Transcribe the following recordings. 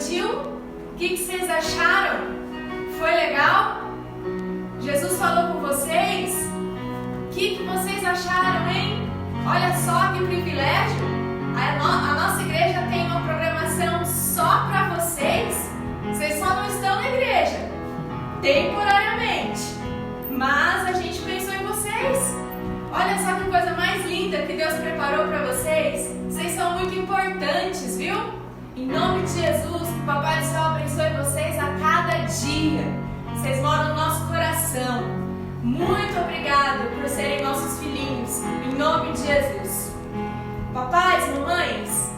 infantil? O que vocês acharam? Foi legal? Jesus falou com vocês? O que vocês acharam, hein? Olha só que privilégio! A nossa igreja tem uma programação só para vocês. Vocês só não estão na igreja temporariamente, mas a gente pensou em vocês. Olha só que coisa mais linda que Deus preparou para vocês. Vocês são muito importantes, viu? Em nome de Jesus, que o Papai do Céu abençoe vocês a cada dia. Vocês moram no nosso coração. Muito obrigado por serem nossos filhinhos. Em nome de Jesus. Papais, mamães,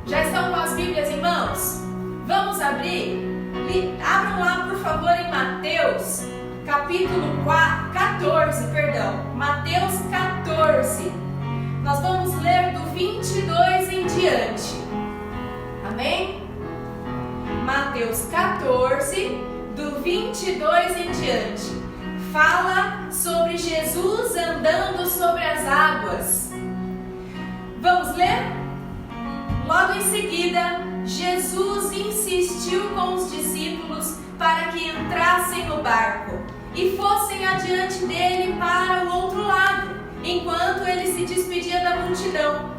já estão com as Bíblias em mãos? Vamos abrir? Abram lá, por favor, em Mateus, capítulo 14, Mateus 14. Nós vamos ler do 22 em diante. Amém? Mateus 14, do 22 em diante. Fala sobre Jesus andando sobre as águas. Vamos ler? Logo em seguida, Jesus insistiu com os discípulos para que entrassem no barco e fossem adiante dele para o outro lado, enquanto ele se despedia da multidão.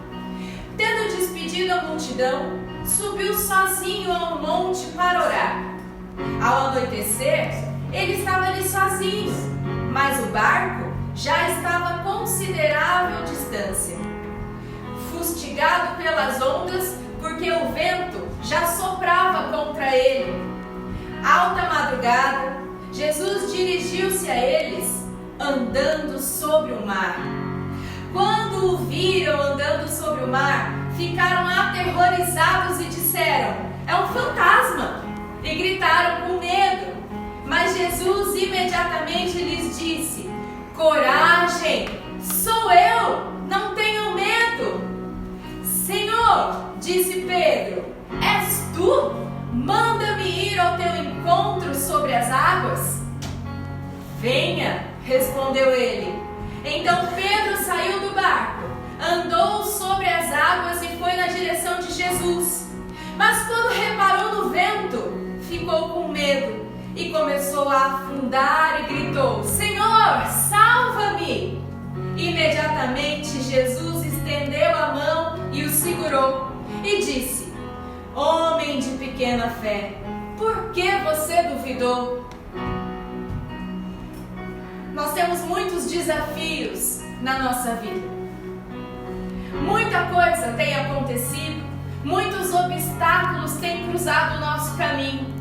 Tendo despedido a multidão, subiu sozinho ao monte para orar. Ao anoitecer, ele estava ali sozinho, mas o barco já estava a considerável distância. Fustigado pelas ondas, porque o vento já soprava contra ele. Alta madrugada, Jesus dirigiu-se a eles, andando sobre o mar. Quando o viram andando sobre o mar, ficaram aterrorizados e disseram: é um fantasma! E gritaram com medo. Mas Jesus imediatamente lhes disse: coragem, sou eu, não tenham medo. Senhor, disse Pedro, és tu? Manda-me ir ao teu encontro sobre as águas? Venha, respondeu ele. Então Pedro saiu do barco, andou sobre as águas e foi na direção de Jesus. Mas quando reparou no vento, ficou com medo e começou a afundar e gritou: Senhor, salva-me! Imediatamente Jesus estendeu a mão e o segurou e disse: homem de pequena fé, por que você duvidou? Nós temos muitos desafios na nossa vida. Muita coisa tem acontecido, muitos obstáculos têm cruzado o nosso caminho.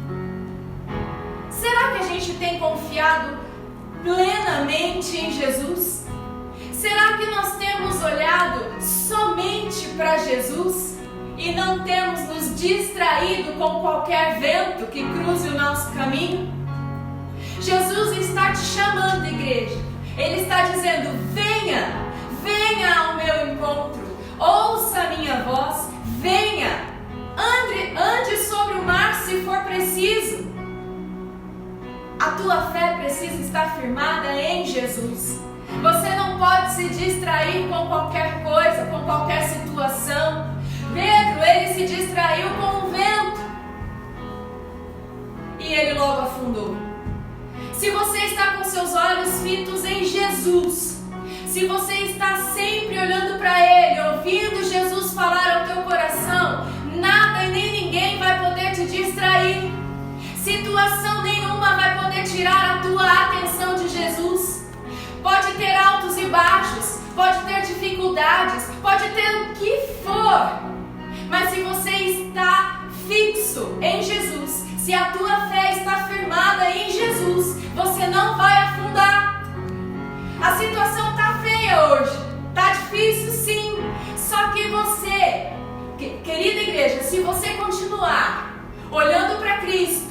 Será que a gente tem confiado plenamente em Jesus? Será que nós temos olhado somente para Jesus e não temos nos distraído com qualquer vento que cruze o nosso caminho? Jesus está te chamando, igreja. Ele está dizendo: venha, venha ao meu encontro, ouça a minha voz, venha, ande sobre o mar se for preciso. A tua fé precisa estar firmada em Jesus. Você não pode se distrair com qualquer coisa, com qualquer situação. Pedro, ele se distraiu com o vento e ele logo afundou. Se você está com seus olhos fitos em Jesus, se você está sempre olhando para Ele, ouvindo Jesus falar ao teu coração, nada e nem ninguém vai poder te distrair. Situação nenhuma vai poder tirar a tua atenção de Jesus. Pode ter altos e baixos, pode ter dificuldades, pode ter o que for, mas se você está fixo em Jesus, se a tua fé está firmada em Jesus, você não vai afundar. A situação está feia hoje, está difícil sim, só que você, querida igreja, se você continuar olhando para Cristo,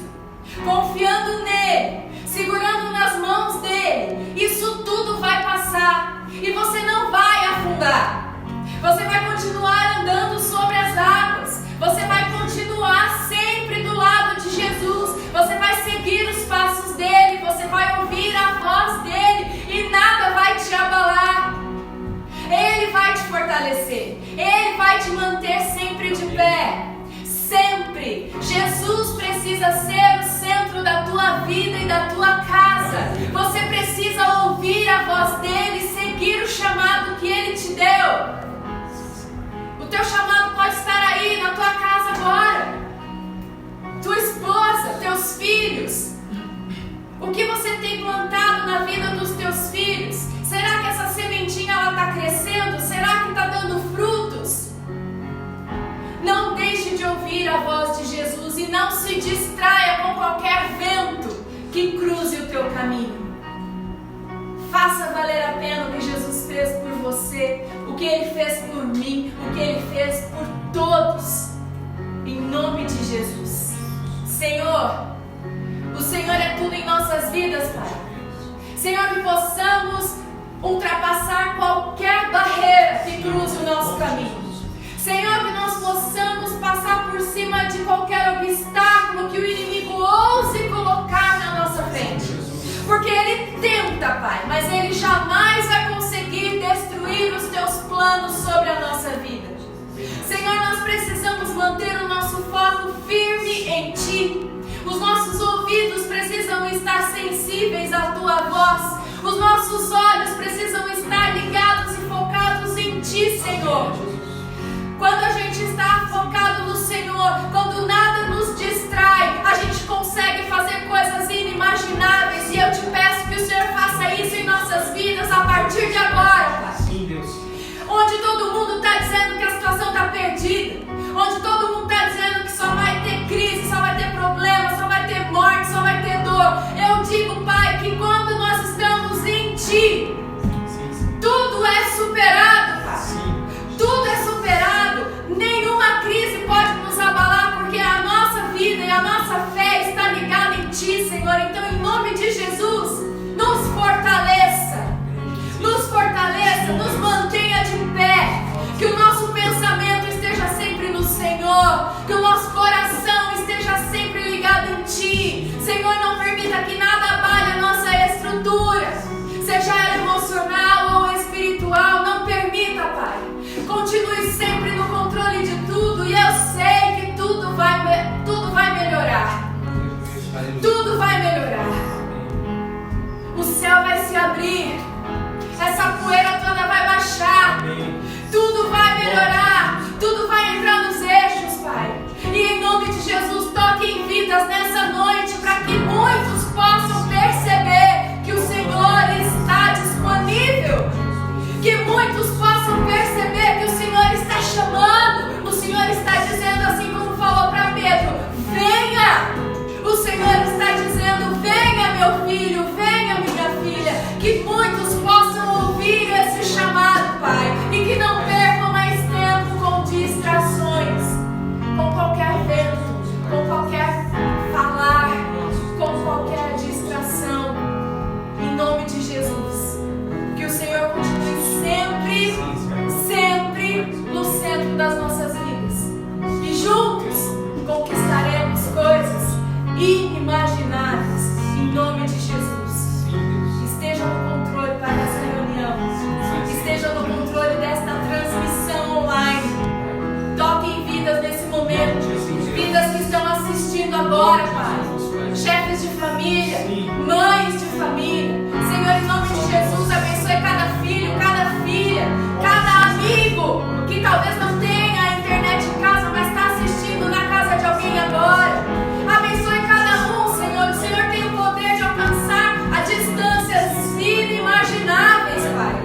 confiando nele, segurando nas mãos dele, isso tudo vai passar e você não vai afundar. Você vai continuar andando sobre as águas, você vai continuar sempre do lado de Jesus, você vai seguir os passos dele, você vai ouvir a voz dele e nada vai te abalar. Ele vai te fortalecer, ele vai te manter sempre de pé, sempre. Jesus precisa ser o centro da tua vida e da tua casa. Você precisa ouvir a voz dele e seguir o chamado que ele te deu. O teu chamado pode estar aí na tua casa agora. Tua esposa, teus filhos. O que você tem plantado na vida dos teus filhos? Será que essa sementinha está crescendo? Será que está dando frutos? Não deixe de ouvir a voz de Jesus e não se distraia com qualquer vento que cruze o teu caminho. Faça valer a pena o que Jesus fez por você, o que Ele fez por mim, o que Ele fez por todos. Em nome de Jesus. Senhor, o Senhor é tudo em nossas vidas, Pai. Senhor, que possamos ultrapassar qualquer barreira que cruze o nosso caminho. Senhor, que nós possamos passar por cima de qualquer obstáculo que o inimigo ouse colocar na nossa frente. Porque ele tenta, Pai, mas ele jamais vai conseguir destruir os teus planos sobre a nossa vida. Senhor, nós precisamos manter o nosso foco firme em Ti. Os nossos ouvidos precisam estar sensíveis à Tua voz. Os nossos olhos precisam estar ligados e focados em Ti, Senhor. Quando a gente está focado no Senhor, quando nada nos distrai, a gente consegue fazer coisas inimagináveis. E eu te peço que o Senhor faça isso em nossas vidas a partir de agora, Pai. Sim, Deus. Onde todo mundo está dizendo que a situação está perdida, onde todo mundo está dizendo que só vai ter crise, só vai ter problema, só vai ter morte, só vai ter dor, eu digo, Pai, que quando nós estamos em Ti, tudo é superado, Pai. Tudo é superado. Nenhuma crise pode nos abalar, porque a nossa vida e a nossa fé está ligada em Ti, Senhor. Então, em nome de Jesus, nos fortaleça, nos mantenha de pé, que o nosso pensamento esteja sempre no Senhor, que o nosso coração esteja sempre ligado em Ti. Senhor, não permita que nada abale a nossa estrutura, seja ela emocional ou espiritual. Não permita, Pai. Continue sempre no controle de tudo, e eu sei que tudo vai melhorar. Tudo vai melhorar. O céu vai se abrir. Essa poeira toda vai baixar. Tudo vai melhorar. Tudo vai entrar nos eixos, Pai. E em nome de Jesus, toque em vidas nessa noite, para que muitos possam perceber que o Senhor está disponível. Que muitos possam perceber que o Senhor está chamando. O Senhor está dizendo, assim como falou para Pedro: venha. O Senhor está dizendo: venha, meu filho, venha, minha filha. Que muitos possam ouvir esse chamado, Pai, e que não percam mais tempo com distrações, com qualquer vento, com qualquer falar, com qualquer distração. Em nome de Jesus, que o Senhor continue sempre no centro das nossas vidas, e juntos conquistaremos coisas inimagináveis. Em nome de Jesus, esteja no controle para essa reunião, esteja no controle desta transmissão online. Toque em vidas nesse momento, vidas que estão assistindo agora, Pai, chefes de família, mães de família. Senhor, em nome de Jesus, abençoe cada filho, cada filha, cada amigo que talvez não tenha a internet em casa, mas está assistindo na casa de alguém agora. Abençoe cada um, Senhor. O Senhor tem o poder de alcançar a distâncias inimagináveis, Pai.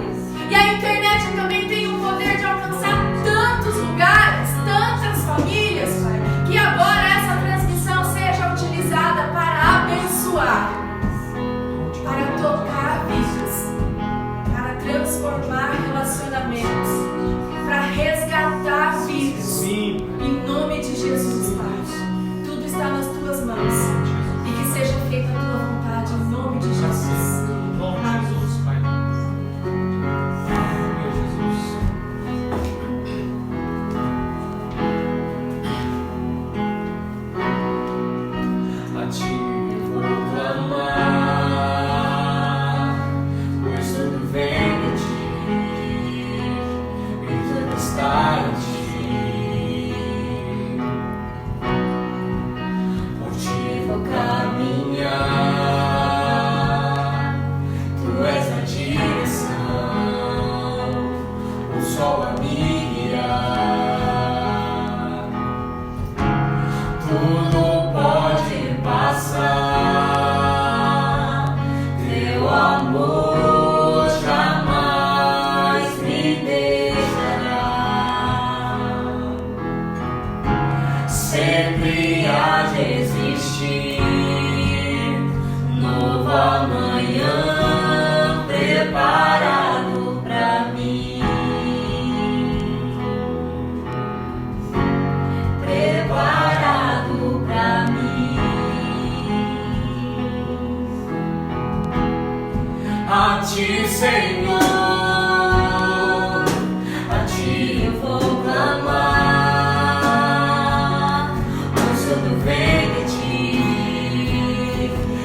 E a internet também tem o poder de alcançar tantos lugares, tantas famílias, Pai. Que agora essa transmissão seja utilizada para abençoar, para tocar tudo pode passar. Teu amor jamais me deixará. Sempre há de existir novo amanhã preparado pra mim. Preparado pra mim. A ti, Senhor, a ti eu vou clamar, pois tudo vem de ti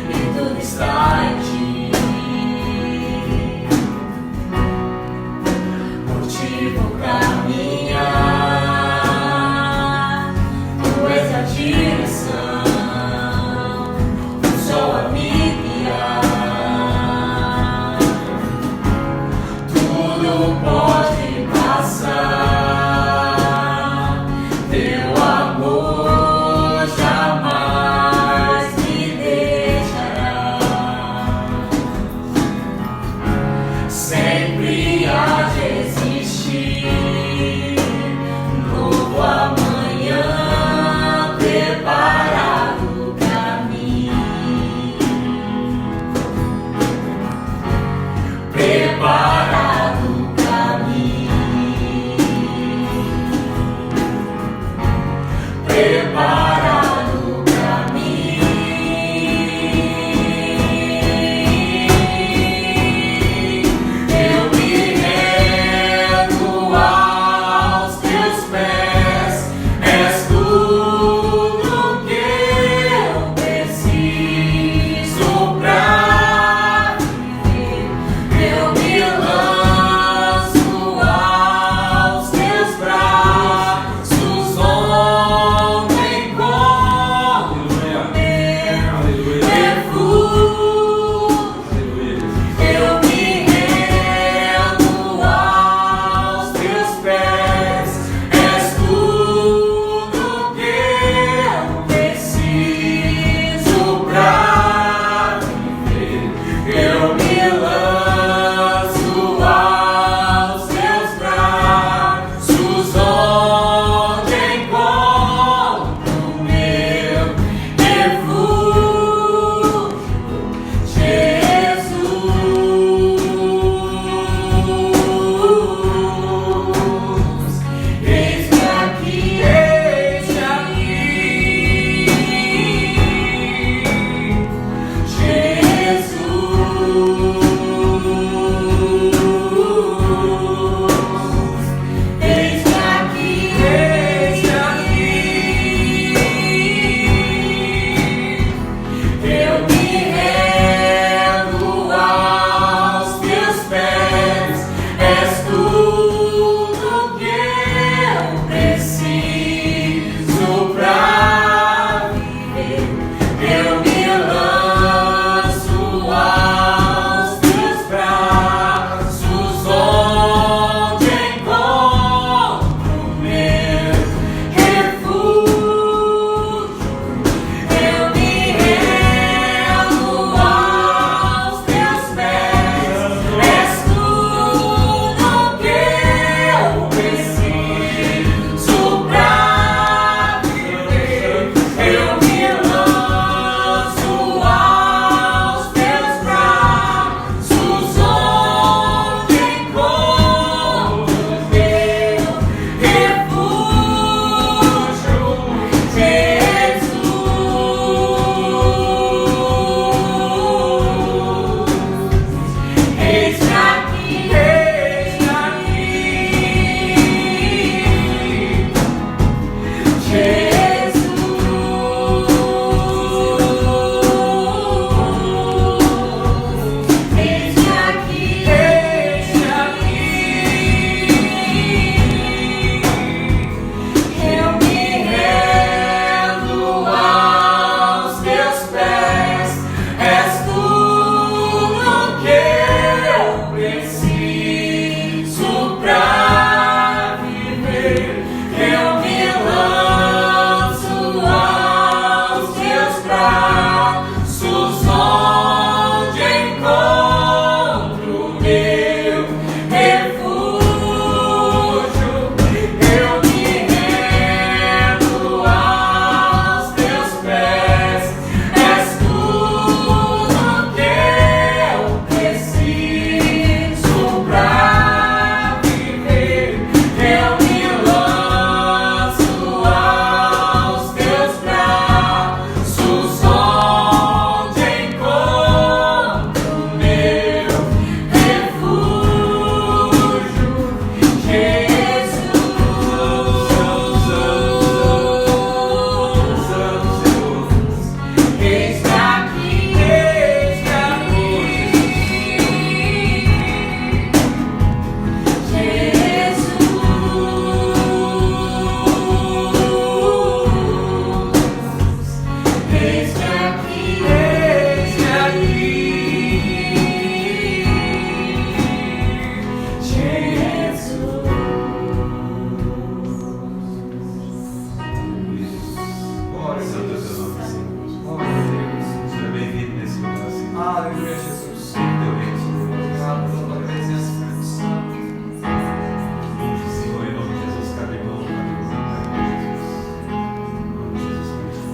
e tudo está em ti. Por ti vou caminhar, tu és a direção, o sol a me guiar.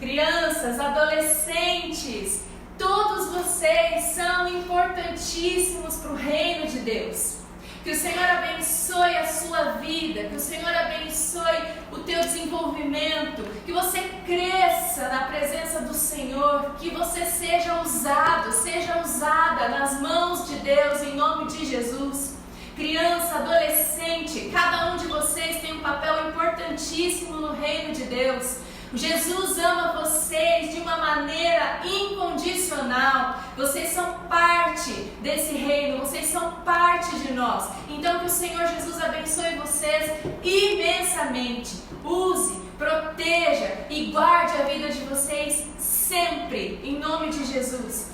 Crianças, adolescentes, todos vocês são importantíssimos para o reino de Deus. Que o Senhor abençoe a sua vida, que o Senhor abençoe o teu desenvolvimento, que você cresça na presença do Senhor, que você seja usado, seja usada nas mãos de Deus em nome de Jesus. Criança, adolescente, cada um de vocês tem um papel importantíssimo no reino de Deus. Jesus ama vocês de uma maneira incondicional. Vocês são parte desse reino, vocês são parte de nós. Então que o Senhor Jesus abençoe vocês imensamente. Use, proteja e guarde a vida de vocês sempre, em nome de Jesus.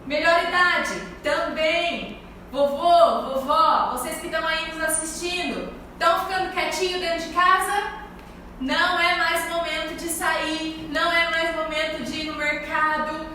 Melhor idade, também. Vovô, vovó, vocês que estão aí nos assistindo, estão ficando quietinho dentro de casa? Não é mais momento de sair, não é mais momento de ir no mercado.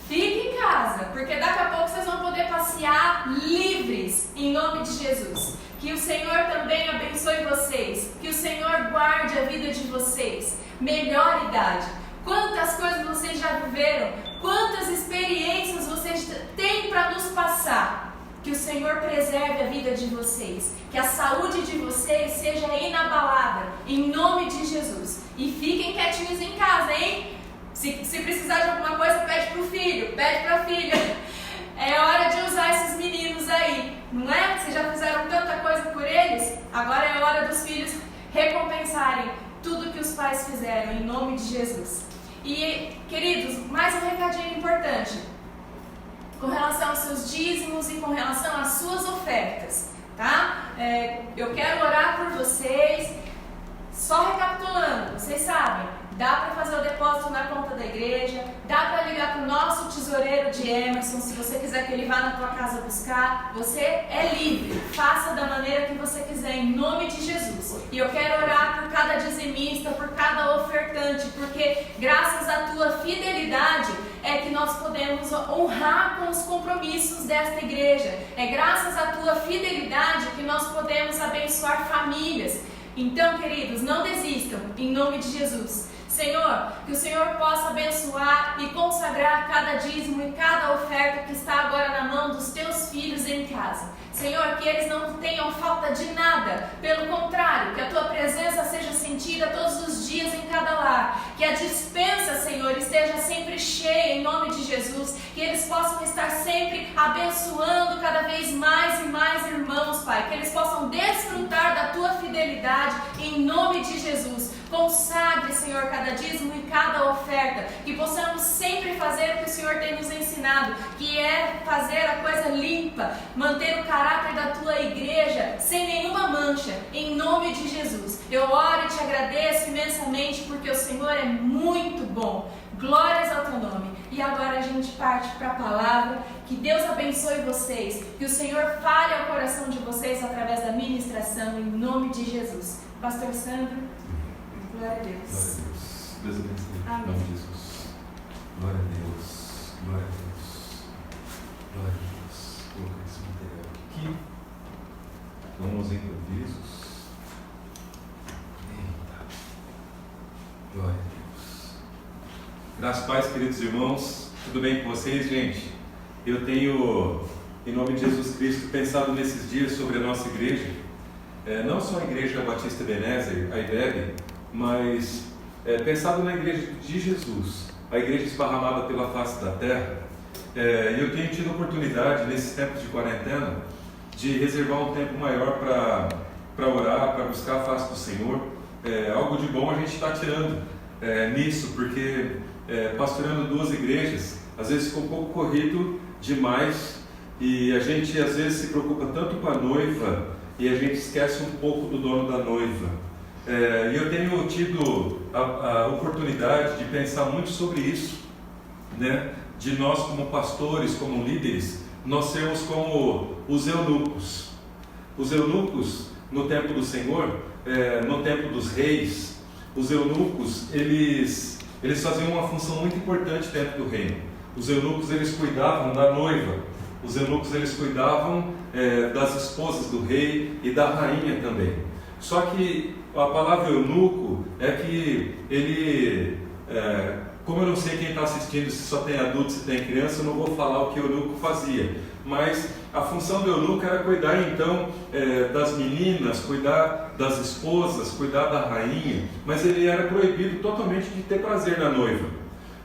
Fique em casa, porque daqui a pouco vocês vão poder passear livres, em nome de Jesus. Que o Senhor também abençoe vocês, que o Senhor guarde a vida de vocês. Melhor idade. Quantas coisas vocês já viveram, quantas experiências vocês têm para nos passar. Que o Senhor preserve a vida de vocês, que a saúde de vocês seja inabalada, em nome de Jesus. E fiquem quietinhos em casa, hein? Se precisar de alguma coisa, pede pro filho, pede pra filha. É hora de usar esses meninos aí, não é? Vocês já fizeram tanta coisa por eles, agora é hora dos filhos recompensarem tudo que os pais fizeram, em nome de Jesus. E, queridos, mais um recadinho importante. Com relação aos seus dízimos e com relação às suas ofertas, tá? Eu quero orar por vocês. Só recapitulando, vocês sabem, dá para fazer o depósito na conta da igreja, dá para ligar para o nosso tesoureiro de Emerson, se você quiser que ele vá na tua casa buscar, você é livre, faça da maneira que você quiser, em nome de Jesus. E eu quero orar por cada dizimista, por cada ofertante, porque graças à tua fidelidade é que nós podemos honrar com os compromissos desta igreja. É graças à tua fidelidade que nós podemos abençoar famílias. Então, queridos, não desistam, em nome de Jesus. Senhor, que o Senhor possa abençoar e consagrar cada dízimo e cada oferta que está agora na mão dos teus filhos em casa. Senhor, que eles não tenham falta de nada, pelo contrário, que a tua presença seja sentida todos os dias em cada lar, que a despensa, Senhor, esteja sempre cheia em nome de Jesus, que eles possam estar sempre abençoando cada vez mais e mais irmãos, Pai, que eles possam desfrutar da tua fidelidade em nome de Jesus. Consagre, Senhor, cada dízimo e cada oferta, que possamos sempre fazer o que o Senhor tem nos ensinado, que é fazer a coisa limpa, manter o caráter da tua igreja sem nenhuma mancha, em nome de Jesus. Eu oro e te agradeço imensamente, porque o Senhor é muito bom. Glórias ao teu nome. E agora a gente parte para a palavra. Que Deus abençoe vocês, que o Senhor fale ao coração de vocês através da ministração, em nome de Jesus. Pastor Sandro. Glória a Deus. Glória a Deus. Deus abençoe. Amém. Em nome de Jesus. Glória a Deus. Glória a Deus. Glória a Deus. Vou colocar esse material aqui. Vamos aos improvisos. Eita. Glória a Deus. Graças a Deus, queridos irmãos. Tudo bem com vocês, gente? Eu tenho, em nome de Jesus Cristo, pensado nesses dias sobre a nossa igreja. Não só a Igreja Batista Ebenezer, a IBEB, mas pensado na Igreja de Jesus, a Igreja esparramada pela face da terra. Eu tenho tido oportunidade, nesses tempos de quarentena, de reservar um tempo maior para orar, para buscar a face do Senhor. Algo de bom a gente está tirando nisso, porque pastorando 2 igrejas, às vezes fica um pouco corrido demais, e a gente às vezes se preocupa tanto com a noiva, e a gente esquece um pouco do dono da noiva. E eu tenho tido a oportunidade de pensar muito sobre isso, né? De nós como pastores, como líderes, nós sermos como os eunucos. Os eunucos no tempo do Senhor, no tempo dos reis, os eunucos, eles faziam uma função muito importante dentro do reino. Os eunucos, eles cuidavam da noiva. Os eunucos, eles cuidavam das esposas do rei e da rainha também. Só que a palavra eunuco é que ele como eu não sei quem está assistindo, se só tem adulto, se tem criança, eu não vou falar o que o eunuco fazia. Mas a função do eunuco era cuidar então das meninas, cuidar das esposas, cuidar da rainha, mas ele era proibido totalmente de ter prazer na noiva.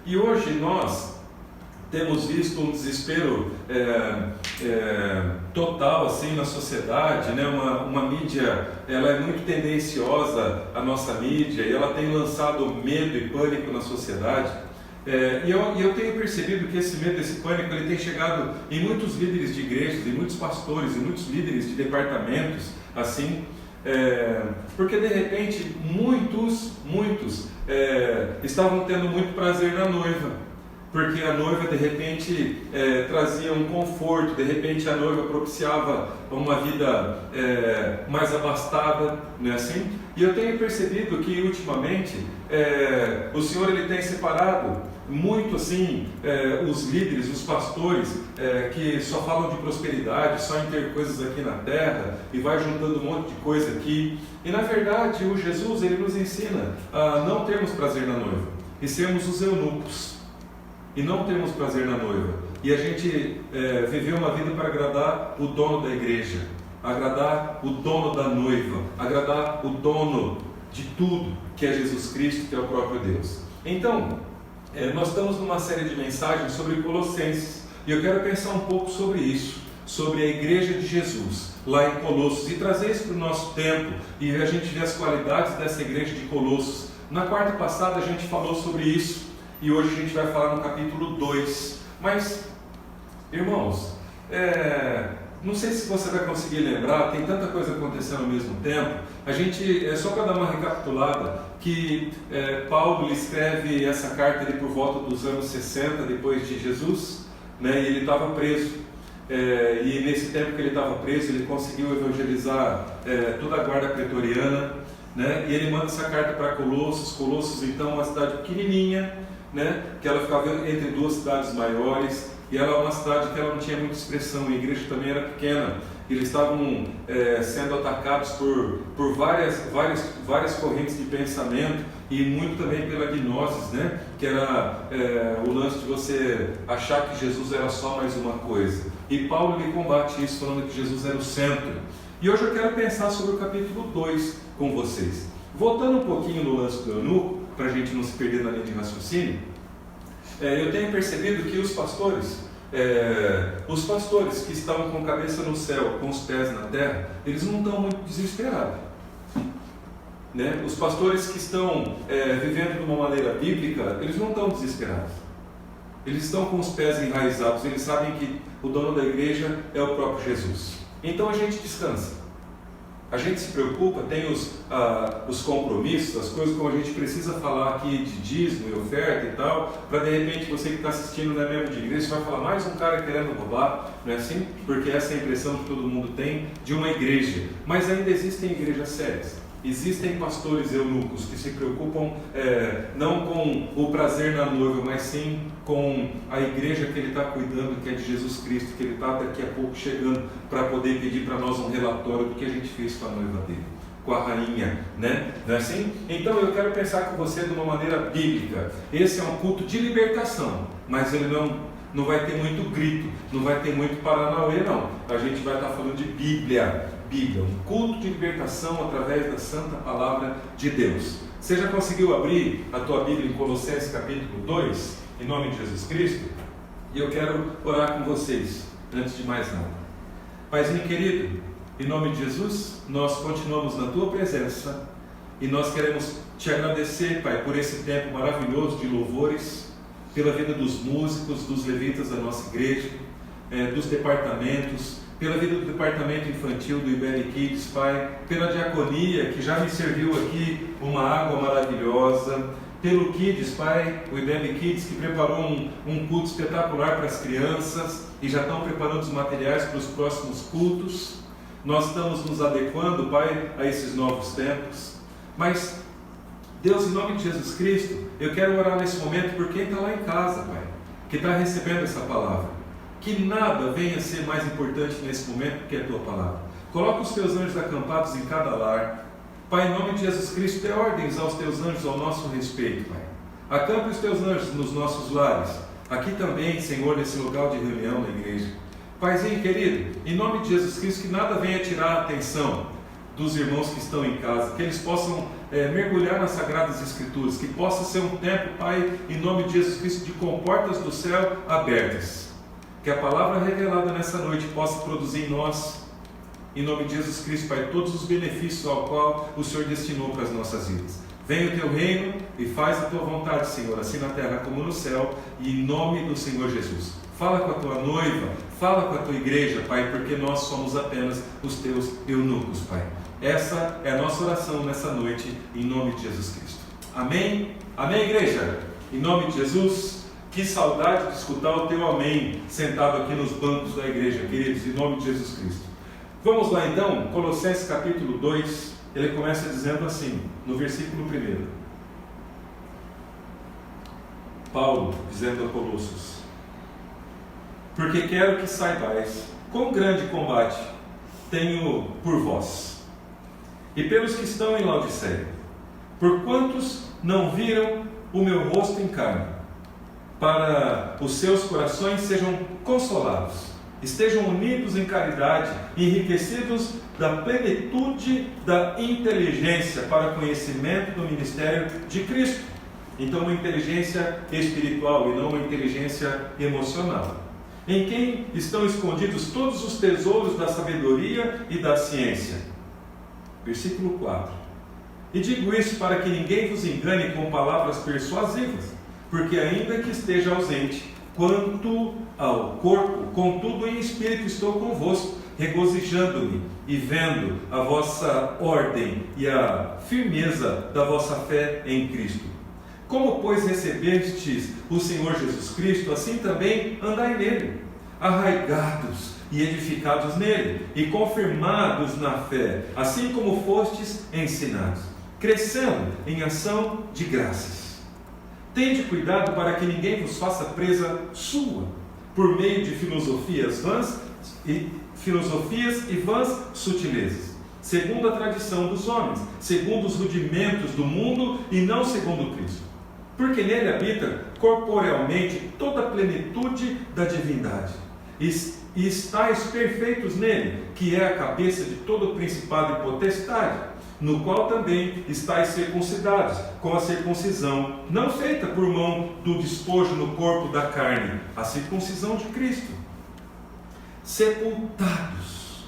E hoje nós temos visto um desespero total assim na sociedade, né? Uma mídia, ela é muito tendenciosa, a nossa mídia, e ela tem lançado medo e pânico na sociedade. E eu tenho percebido que esse medo, esse pânico, ele tem chegado em muitos líderes de igrejas, em muitos pastores, em muitos líderes de departamentos, assim, porque de repente muitos estavam tendo muito prazer na noiva. Porque a noiva de repente trazia um conforto, de repente a noiva propiciava uma vida mais abastada, não é assim? E eu tenho percebido que ultimamente o Senhor ele tem separado muito assim os líderes, os pastores que só falam de prosperidade, só em ter coisas aqui na terra e vai juntando um monte de coisa aqui. E na verdade o Jesus ele nos ensina a não termos prazer na noiva e sermos os eunucos. E não temos prazer na noiva. E a gente viveu uma vida para agradar o dono da igreja, agradar o dono da noiva, agradar o dono de tudo, que é Jesus Cristo, que é o próprio Deus. Então, nós estamos numa série de mensagens sobre Colossenses, e eu quero pensar um pouco sobre isso, sobre a igreja de Jesus, lá em Colossos, e trazer isso para o nosso tempo, e a gente ver as qualidades dessa igreja de Colossos. Na quarta passada a gente falou sobre isso, e hoje a gente vai falar no capítulo 2. Mas, irmãos, não sei se você vai conseguir lembrar, tem tanta coisa acontecendo ao mesmo tempo. A gente, só para dar uma recapitulada, que Paulo escreve essa carta ali por volta dos anos 60 depois de Jesus, né, e ele estava preso. E nesse tempo que ele estava preso, ele conseguiu evangelizar toda a guarda pretoriana, né, e ele manda essa carta para Colossos. Colossos, então, é uma cidade pequenininha, né, que ela ficava entre duas cidades maiores, e ela é uma cidade que ela não tinha muita expressão, a igreja também era pequena, eles estavam sendo atacados por várias correntes de pensamento, e muito também pela gnosis, né, que era o lance de você achar que Jesus era só mais uma coisa. E Paulo ele combate isso, falando que Jesus era o centro. E hoje eu quero pensar sobre o capítulo 2 com vocês. Voltando um pouquinho no lance do eunuco, para a gente não se perder na linha de raciocínio, eu tenho percebido que os pastores que estão com a cabeça no céu, com os pés na terra, eles não estão muito desesperados, né? Os pastores que estão vivendo de uma maneira bíblica, eles não estão desesperados, eles estão com os pés enraizados, eles sabem que o dono da igreja é o próprio Jesus. Então a gente descansa. A gente se preocupa, tem os compromissos, as coisas como a gente precisa falar aqui de dízimo e oferta e tal, para de repente você que está assistindo não é membro de igreja, você vai falar mais um cara querendo roubar, não é assim? Porque essa é a impressão que todo mundo tem de uma igreja. Mas ainda existem igrejas sérias. Existem pastores eunucos que se preocupam não com o prazer na noiva, mas sim com a igreja que ele está cuidando, que é de Jesus Cristo, que ele está daqui a pouco chegando para poder pedir para nós um relatório do que a gente fez com a noiva dele, com a rainha, né? Não é assim? Então eu quero pensar com você de uma maneira bíblica. Esse é um culto de libertação, mas ele não vai ter muito grito, não vai ter muito paranauê, não. A gente vai estar falando de Bíblia, um culto de libertação através da santa palavra de Deus. Você já conseguiu abrir a tua Bíblia em Colossenses capítulo 2, em nome de Jesus Cristo? E eu quero orar com vocês, antes de mais nada. Paizinho querido, em nome de Jesus, nós continuamos na tua presença e nós queremos te agradecer, Pai, por esse tempo maravilhoso de louvores, pela vida dos músicos, dos levitas da nossa igreja, dos departamentos, pela vida do departamento infantil do IBL Kids, Pai, pela diaconia que já me serviu aqui uma água maravilhosa, pelo Kids, Pai, o IBL Kids que preparou um culto espetacular para as crianças e já estão preparando os materiais para os próximos cultos. Nós estamos nos adequando, Pai, a esses novos tempos, mas Deus, em nome de Jesus Cristo, eu quero orar nesse momento por quem está lá em casa, Pai, que está recebendo essa palavra. Que nada venha a ser mais importante nesse momento que a tua palavra. Coloca os teus anjos acampados em cada lar. Pai, em nome de Jesus Cristo, dê ordens aos teus anjos ao nosso respeito, Pai. Acampa os teus anjos nos nossos lares. Aqui também, Senhor, nesse lugar de reunião na igreja. Paizinho querido, em nome de Jesus Cristo, que nada venha tirar a atenção dos irmãos que estão em casa, que eles possam mergulhar nas Sagradas Escrituras, que possa ser um tempo, Pai, em nome de Jesus Cristo, de comportas do céu abertas. Que a palavra revelada nessa noite possa produzir em nós, em nome de Jesus Cristo, Pai, todos os benefícios ao qual o Senhor destinou para as nossas vidas. Venha o teu reino e faz a tua vontade, Senhor, assim na terra como no céu, e em nome do Senhor Jesus. Fala com a tua noiva, fala com a tua igreja, Pai, porque nós somos apenas os teus eunucos, Pai. Essa é a nossa oração nessa noite, em nome de Jesus Cristo. Amém? Amém, igreja? Em nome de Jesus, que saudade de escutar o teu amém, sentado aqui nos bancos da igreja, queridos, em nome de Jesus Cristo. Vamos lá então, Colossenses capítulo 2, ele começa dizendo assim, no versículo 1. Paulo, dizendo a Colossos: porque quero que saibais quão grande combate tenho por vós, e pelos que estão em Laodiceia, por quantos não viram o meu rosto em carne, para os seus corações sejam consolados, estejam unidos em caridade, enriquecidos da plenitude da inteligência para conhecimento do ministério de Cristo. Então, uma inteligência espiritual e não uma inteligência emocional, em quem estão escondidos todos os tesouros da sabedoria e da ciência. Versículo 4. E digo isso para que ninguém vos engane com palavras persuasivas, porque ainda que esteja ausente quanto ao corpo, contudo em espírito estou convosco, regozijando-me e vendo a vossa ordem e a firmeza da vossa fé em Cristo. Como, pois, recebestes o Senhor Jesus Cristo, assim também andai nele, arraigados e edificados nele, e confirmados na fé, assim como fostes ensinados, crescendo em ação de graças. Tende cuidado para que ninguém vos faça presa sua, por meio de filosofias e vãs sutilezas, segundo a tradição dos homens, segundo os rudimentos do mundo e não segundo Cristo. Porque nele habita corporealmente toda a plenitude da divindade, e estáis perfeitos nele, que é a cabeça de todo principado e potestade, no qual também estáis circuncidados, com a circuncisão não feita por mão do despojo no corpo da carne, a circuncisão de Cristo. Sepultados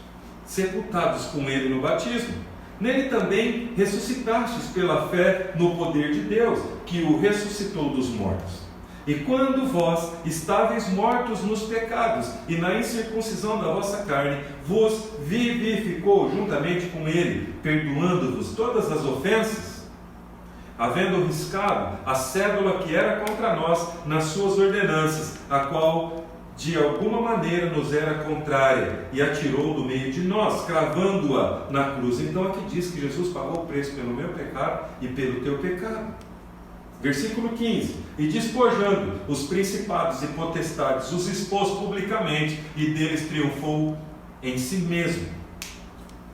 com ele no batismo, nele também ressuscitastes pela fé no poder de Deus, que o ressuscitou dos mortos. E quando vós estáveis mortos nos pecados e na incircuncisão da vossa carne, vos vivificou juntamente com ele, perdoando-vos todas as ofensas, havendo riscado a cédula que era contra nós nas suas ordenanças, a qual de alguma maneira nos era contrária, e atirou do meio de nós, cravando-a na cruz. Então aqui diz que Jesus pagou o preço pelo meu pecado e pelo teu pecado. Versículo 15. E despojando os principados e potestades, os expôs publicamente, e deles triunfou em si mesmo.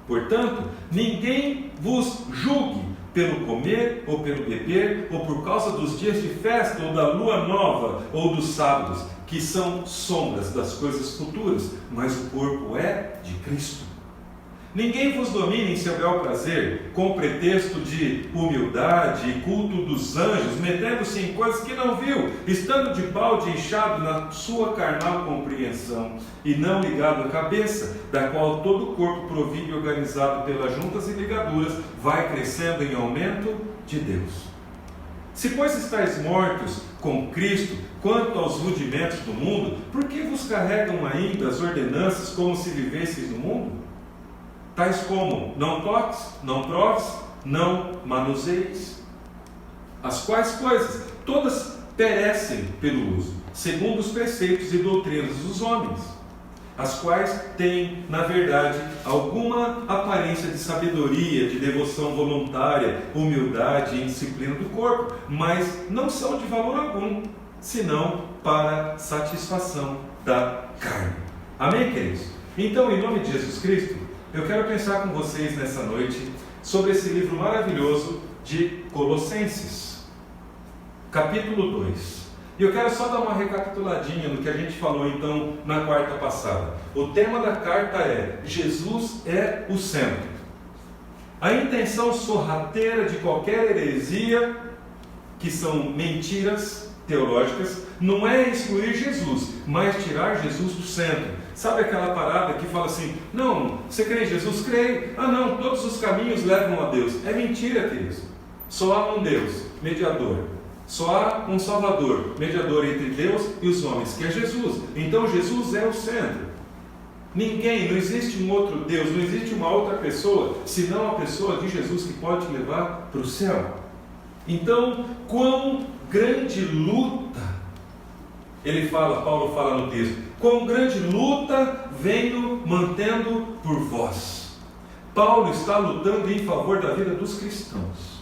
Portanto, ninguém vos julgue pelo comer, ou pelo beber, ou por causa dos dias de festa, ou da lua nova, ou dos sábados, que são sombras das coisas futuras, mas o corpo é de Cristo. Ninguém vos domine em seu bel prazer, com pretexto de humildade e culto dos anjos, metendo-se em coisas que não viu, estando de balde inchado na sua carnal compreensão, e não ligado à cabeça, da qual todo o corpo provido e organizado pelas juntas e ligaduras, vai crescendo em aumento de Deus. Se, pois, estáis mortos com Cristo quanto aos rudimentos do mundo, por que vos carregam ainda as ordenanças como se vivesseis no mundo? Tais como: não toques, não proves, não manuseies. As quais coisas todas perecem pelo uso, segundo os preceitos e doutrinas dos homens, as quais têm, na verdade, alguma aparência de sabedoria, de devoção voluntária, humildade e disciplina do corpo, mas não são de valor algum, senão para satisfação da carne. Amém, queridos? Então, em nome de Jesus Cristo, eu quero pensar com vocês nessa noite sobre esse livro maravilhoso de Colossenses. capítulo 2. E eu quero só dar uma recapituladinha no que a gente falou então na quarta passada. O tema da carta é: Jesus é o centro. A intenção sorrateira de qualquer heresia, que são mentiras teológicas, não é excluir Jesus, mas tirar Jesus do centro. Sabe aquela parada que fala assim: não, você crê em Jesus? Creio. Ah não, todos os caminhos levam a Deus. É mentira, queridos. Só há um Deus, mediador. Só há um Salvador, mediador entre Deus e os homens, que é Jesus. Então Jesus é o centro. Não existe um outro Deus, não existe uma outra pessoa, senão a pessoa de Jesus que pode te levar para o céu. Então, quão grande luta, Paulo fala no texto, quão grande luta venho mantendo por vós. Paulo está lutando em favor da vida dos cristãos.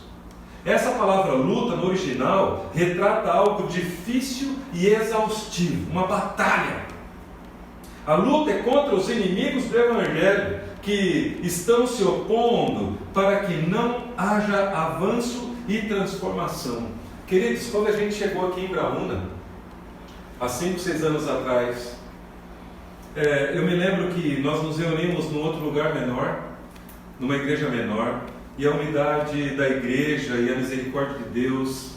Essa palavra luta no original retrata algo difícil e exaustivo, uma batalha. A luta é contra os inimigos do Evangelho que estão se opondo para que não haja avanço e transformação. Queridos, quando a gente chegou aqui em Braúna, há 5, 6 anos atrás, eu me lembro que nós nos reunimos num outro lugar menor, numa igreja menor, e a unidade da igreja e a misericórdia de Deus,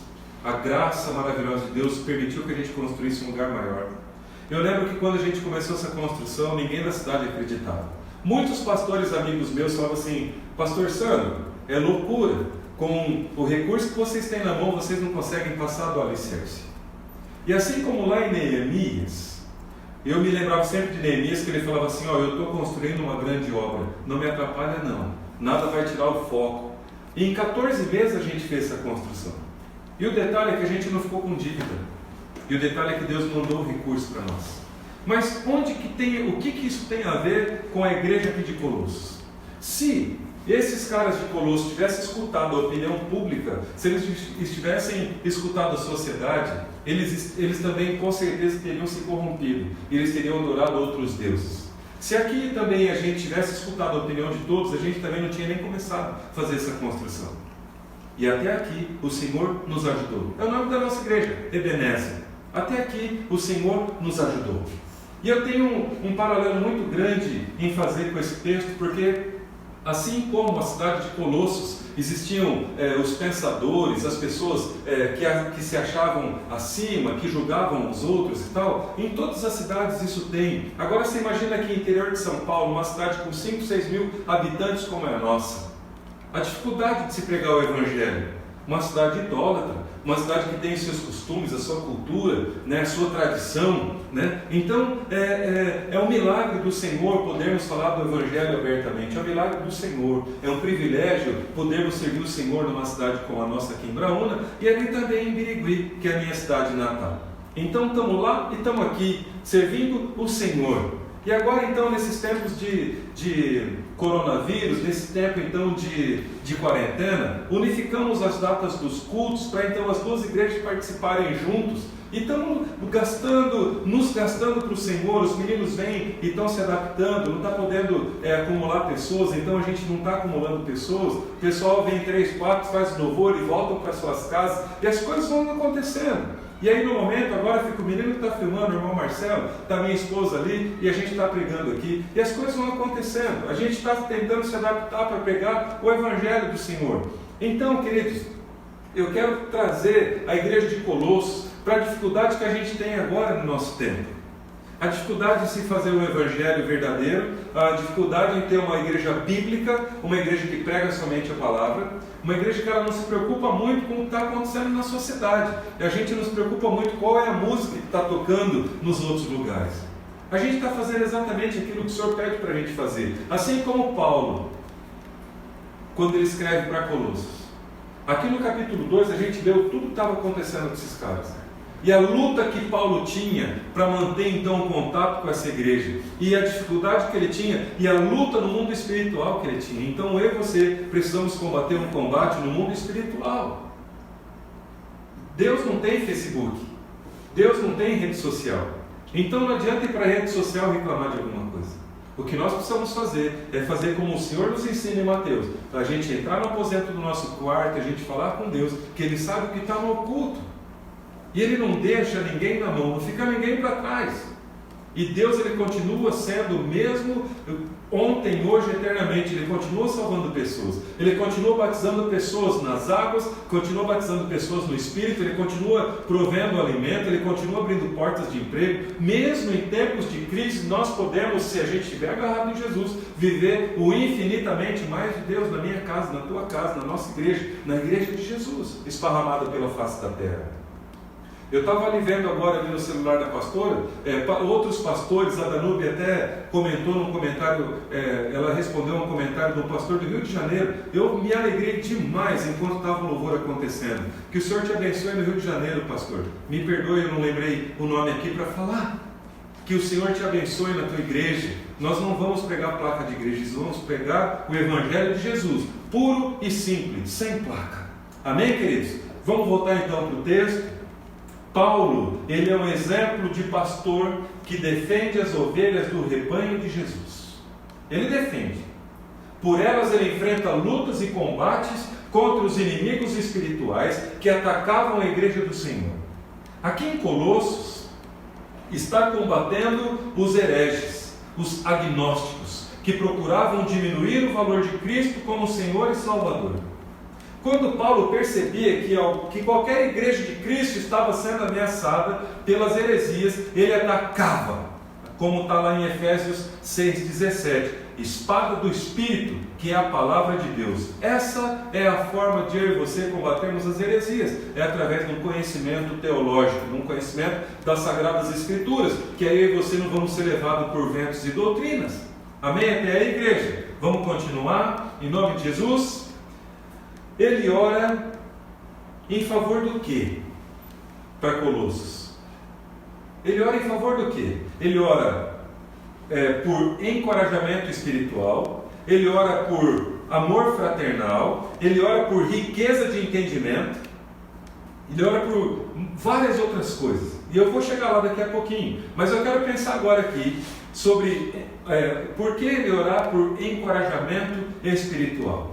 a graça maravilhosa de Deus permitiu que a gente construísse um lugar maior. Eu lembro que quando a gente começou essa construção, ninguém da cidade acreditava. Muitos pastores amigos meus falavam assim: pastor Sandro, é loucura, com o recurso que vocês têm na mão, vocês não conseguem passar do alicerce. E assim como lá em Neemias, eu me lembrava sempre de Neemias, que ele falava assim: ó, eu estou construindo uma grande obra, não me atrapalha não, nada vai tirar o foco. E em 14 meses a gente fez essa construção. E o detalhe é que a gente não ficou com dívida. E o detalhe é que Deus mandou o recurso para nós. Mas o que isso tem a ver com a igreja aqui de Colossos? Se esses caras de Colossos tivessem escutado a opinião pública, se eles tivessem escutado a sociedade, eles também com certeza teriam se corrompido. E eles teriam adorado outros deuses. Se aqui também a gente tivesse escutado a opinião de todos, a gente também não tinha nem começado a fazer essa construção. E até aqui o Senhor nos ajudou. É o nome da nossa igreja, Ebenezer. Até aqui o Senhor nos ajudou. E eu tenho um paralelo muito grande em fazer com esse texto, porque assim como a cidade de Colossos existiam os pensadores, as pessoas que se achavam acima, que julgavam os outros e tal, em todas as cidades isso tem. Agora você imagina aqui no interior de São Paulo, uma cidade com 5, 6 mil habitantes como é a nossa. A dificuldade de se pregar o Evangelho. Uma cidade idólatra, uma cidade que tem seus costumes, a sua cultura, né, a sua tradição, né? Então é um milagre do Senhor podermos falar do Evangelho abertamente. É um milagre do Senhor, é um privilégio podermos servir o Senhor numa cidade como a nossa aqui em Braúna e ali também em Birigui, que é a minha cidade natal. Então estamos lá e estamos aqui servindo o Senhor. E agora então nesses tempos de coronavírus, nesse tempo então de quarentena, unificamos as datas dos cultos para então as duas igrejas participarem juntos. E estamos nos gastando para o Senhor. Os meninos vêm e estão se adaptando, não está podendo acumular pessoas, então a gente não está acumulando pessoas. O pessoal vem 3, 4, faz louvor e voltam para suas casas e as coisas vão acontecendo. E aí no momento, agora fica o menino que está filmando, o irmão Marcelo, está minha esposa ali, e a gente está pregando aqui, e as coisas vão acontecendo, a gente está tentando se adaptar para pregar o Evangelho do Senhor. Então, queridos, eu quero trazer a igreja de Colossos para a dificuldade que a gente tem agora no nosso tempo. A dificuldade de se fazer um evangelho verdadeiro, a dificuldade em ter uma igreja bíblica, uma igreja que prega somente a palavra, uma igreja que ela não se preocupa muito com o que está acontecendo na sociedade. E a gente não se preocupa muito qual é a música que está tocando nos outros lugares. A gente está fazendo exatamente aquilo que o Senhor pede para a gente fazer. Assim como Paulo, quando ele escreve para Colossos. Aqui no capítulo 2 a gente leu tudo que estava acontecendo com esses caras. E a luta que Paulo tinha para manter então o contato com essa igreja, e a dificuldade que ele tinha, e a luta no mundo espiritual que ele tinha. Então eu e você precisamos combater um combate no mundo espiritual. Deus não tem Facebook, Deus não tem rede social. Então não adianta ir para a rede social reclamar de alguma coisa. O que nós precisamos fazer é fazer como o Senhor nos ensina em Mateus, para a gente entrar no aposento do nosso quarto, a gente falar com Deus, que Ele sabe o que está no oculto. E Ele não deixa ninguém na mão, não fica ninguém para trás. E Deus, Ele continua sendo o mesmo ontem, hoje, eternamente. Ele continua salvando pessoas. Ele continua batizando pessoas nas águas, continua batizando pessoas no Espírito, Ele continua provendo alimento, Ele continua abrindo portas de emprego. Mesmo em tempos de crise, nós podemos, se a gente estiver agarrado em Jesus, viver o infinitamente mais de Deus na minha casa, na tua casa, na nossa igreja, na igreja de Jesus, esparramada pela face da terra. Eu estava ali vendo agora ali no celular da pastora, outros pastores, a Danube até comentou num comentário, ela respondeu um comentário do pastor do Rio de Janeiro. Eu me alegrei demais enquanto estava o louvor acontecendo. Que o Senhor te abençoe no Rio de Janeiro, pastor. Me perdoe, eu não lembrei o nome aqui para falar. Que o Senhor te abençoe na tua igreja. Nós não vamos pregar placa de igreja, vamos pregar o Evangelho de Jesus, puro e simples, sem placa. Amém, queridos? Vamos voltar então para o texto. Paulo, ele é um exemplo de pastor que defende as ovelhas do rebanho de Jesus. Ele defende. Por elas ele enfrenta lutas e combates contra os inimigos espirituais que atacavam a igreja do Senhor. Aqui em Colossos, está combatendo os hereges, os agnósticos, que procuravam diminuir o valor de Cristo como Senhor e Salvador. Quando Paulo percebia que qualquer igreja de Cristo estava sendo ameaçada pelas heresias, ele atacava, como está lá em Efésios 6,17, espada do Espírito, que é a palavra de Deus. Essa é a forma de eu e você combatermos as heresias, é através de um conhecimento teológico, de um conhecimento das Sagradas Escrituras, que aí eu e você não vamos ser levados por ventos e doutrinas. Amém? Até a igreja. Vamos continuar, em nome de Jesus. Ele ora em favor do quê? Para Colossos. Ele ora em favor do quê? Ele ora por encorajamento espiritual, ele ora por amor fraternal, ele ora por riqueza de entendimento, ele ora por várias outras coisas. E eu vou chegar lá daqui a pouquinho. Mas eu quero pensar agora aqui sobre por que ele orar por encorajamento espiritual.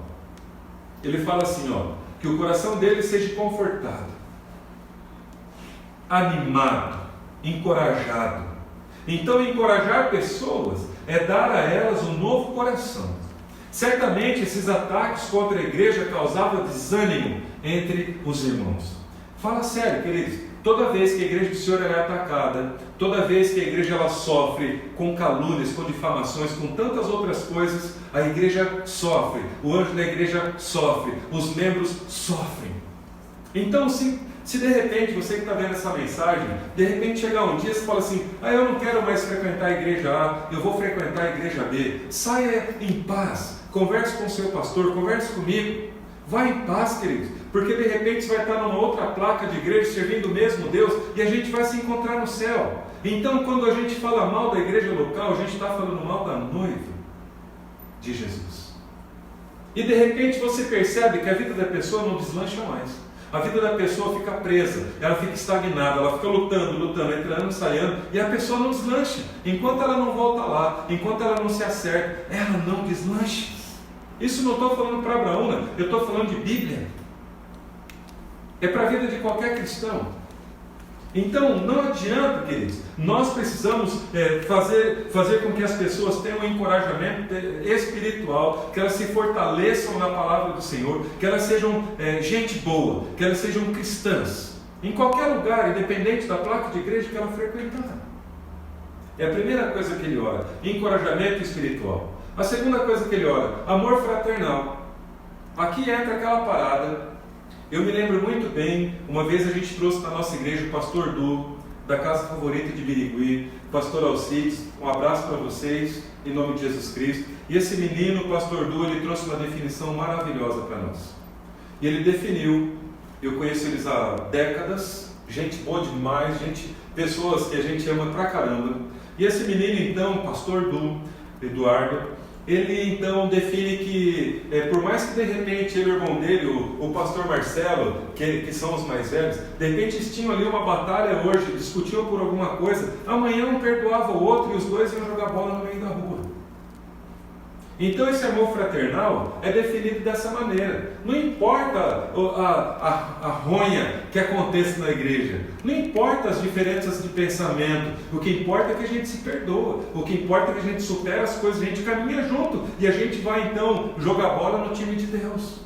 Ele fala assim, que o coração dele seja confortado, animado, encorajado. Então, encorajar pessoas é dar a elas um novo coração. Certamente, esses ataques contra a igreja causavam desânimo entre os irmãos. Fala sério, queridos. Toda vez que a igreja do Senhor é atacada, toda vez que a igreja ela sofre com calúnias, com difamações, com tantas outras coisas, a igreja sofre, o anjo da igreja sofre, os membros sofrem. Então, se de repente, você que está vendo essa mensagem, de repente chegar um dia e você fala assim, eu não quero mais frequentar a igreja A, eu vou frequentar a igreja B. Saia em paz, converse com o seu pastor, converse comigo. Vá em paz, queridos, porque de repente você vai estar numa outra placa de igreja servindo o mesmo Deus e a gente vai se encontrar no céu. Então, quando a gente fala mal da igreja local, a gente está falando mal da noiva de Jesus. E de repente você percebe que a vida da pessoa não deslancha mais. A vida da pessoa fica presa, ela fica estagnada, ela fica lutando, entrando, saindo, e a pessoa não deslancha. Enquanto ela não volta lá, enquanto ela não se acerta, ela não deslancha. Isso não estou falando para Abraão, eu estou falando de Bíblia. É para a vida de qualquer cristão. Então, não adianta, queridos, nós precisamos fazer com que as pessoas tenham um encorajamento espiritual, que elas se fortaleçam na palavra do Senhor, que elas sejam gente boa, que elas sejam cristãs, em qualquer lugar, independente da placa de igreja que ela frequentar. É a primeira coisa que ele ora, encorajamento espiritual. A segunda coisa que ele ora, amor fraternal. Aqui entra aquela parada. Eu me lembro muito bem, uma vez a gente trouxe na nossa igreja o pastor Du, da Casa Favorita de Birigui, pastor Alcides, um abraço para vocês, em nome de Jesus Cristo. E esse menino, o pastor Du, ele trouxe uma definição maravilhosa para nós. E ele definiu, eu conheço eles há décadas, gente boa demais, pessoas que a gente ama pra caramba. E esse menino então, o pastor Du, Eduardo, ele então define que, por mais que de repente ele e o irmão dele, o pastor Marcelo, que são os mais velhos, de repente eles tinham ali uma batalha hoje, discutiam por alguma coisa, amanhã um perdoava o outro e os dois iam jogar bola no meio da rua. Então esse amor fraternal é definido dessa maneira. Não importa a ronha que aconteça na igreja, não importa as diferenças de pensamento, o que importa é que a gente se perdoa, o que importa é que a gente supera as coisas, a gente caminha junto e a gente vai então jogar bola no time de Deus.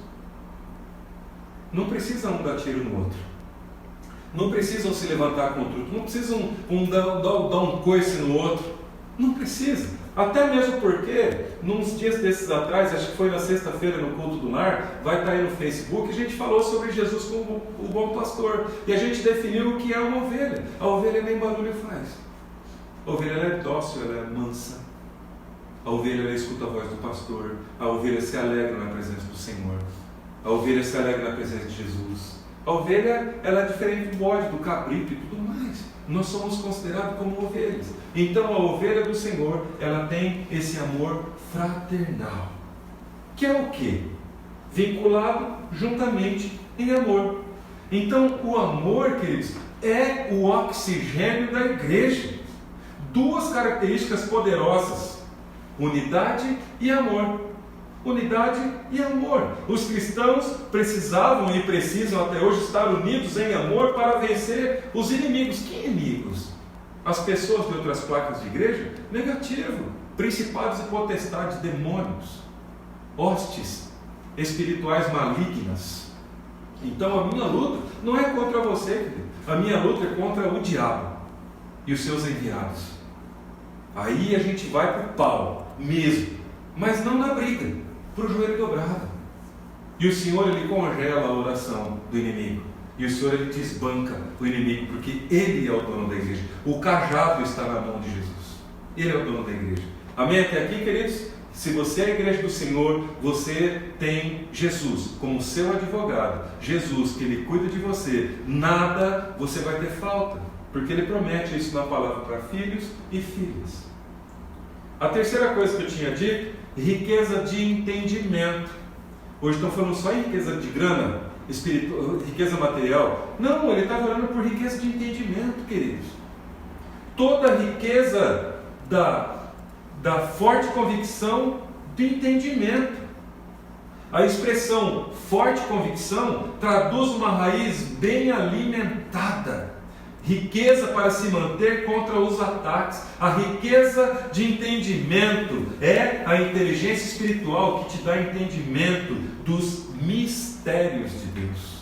Não precisa um dar tiro no outro, não precisam se levantar contra o outro, não precisam dar um coice no outro, não precisa. Até mesmo porque, nos dias desses atrás, acho que foi na sexta-feira no culto do lar, vai estar aí no Facebook, a gente falou sobre Jesus como o bom pastor. E a gente definiu o que é uma ovelha. A ovelha nem barulho faz. A ovelha ela é dócil, ela é mansa. A ovelha ela escuta a voz do pastor. A ovelha se alegra na presença do Senhor. A ovelha se alegra na presença de Jesus. A ovelha ela é diferente do bode, do cabrito e tudo mais. Nós somos considerados como ovelhas. Então a ovelha do Senhor, ela tem esse amor fraternal. Que é o quê? Vinculado juntamente em amor. Então o amor, queridos, é o oxigênio da igreja. Duas características poderosas: unidade e amor. Unidade e amor. Os cristãos precisavam e precisam até hoje estar unidos em amor para vencer os inimigos. Que inimigos? As pessoas de outras placas de igreja? Negativo. Principados e potestades, demônios, hostes espirituais malignas. Então a minha luta não é contra você, querido. A minha luta é contra o diabo e os seus enviados. Aí a gente vai para o pau mesmo, mas não na briga, para o joelho dobrado. E o Senhor, Ele congela a oração do inimigo. E o Senhor, Ele desbanca o inimigo, porque Ele é o dono da igreja. O cajado está na mão de Jesus. Ele é o dono da igreja. Amém? Até aqui, queridos? Se você é a igreja do Senhor, você tem Jesus como seu advogado. Jesus, que Ele cuida de você. Nada você vai ter falta, porque Ele promete isso na palavra para filhos e filhas. A terceira coisa que eu tinha dito: riqueza de entendimento. Hoje estão falando só em riqueza de grana, riqueza material. Não, ele está falando por riqueza de entendimento, queridos. Toda a riqueza da forte convicção de entendimento. A expressão forte convicção traduz uma raiz bem alimentada. Riqueza para se manter contra os ataques. A riqueza de entendimento é a inteligência espiritual que te dá entendimento dos mistérios de Deus.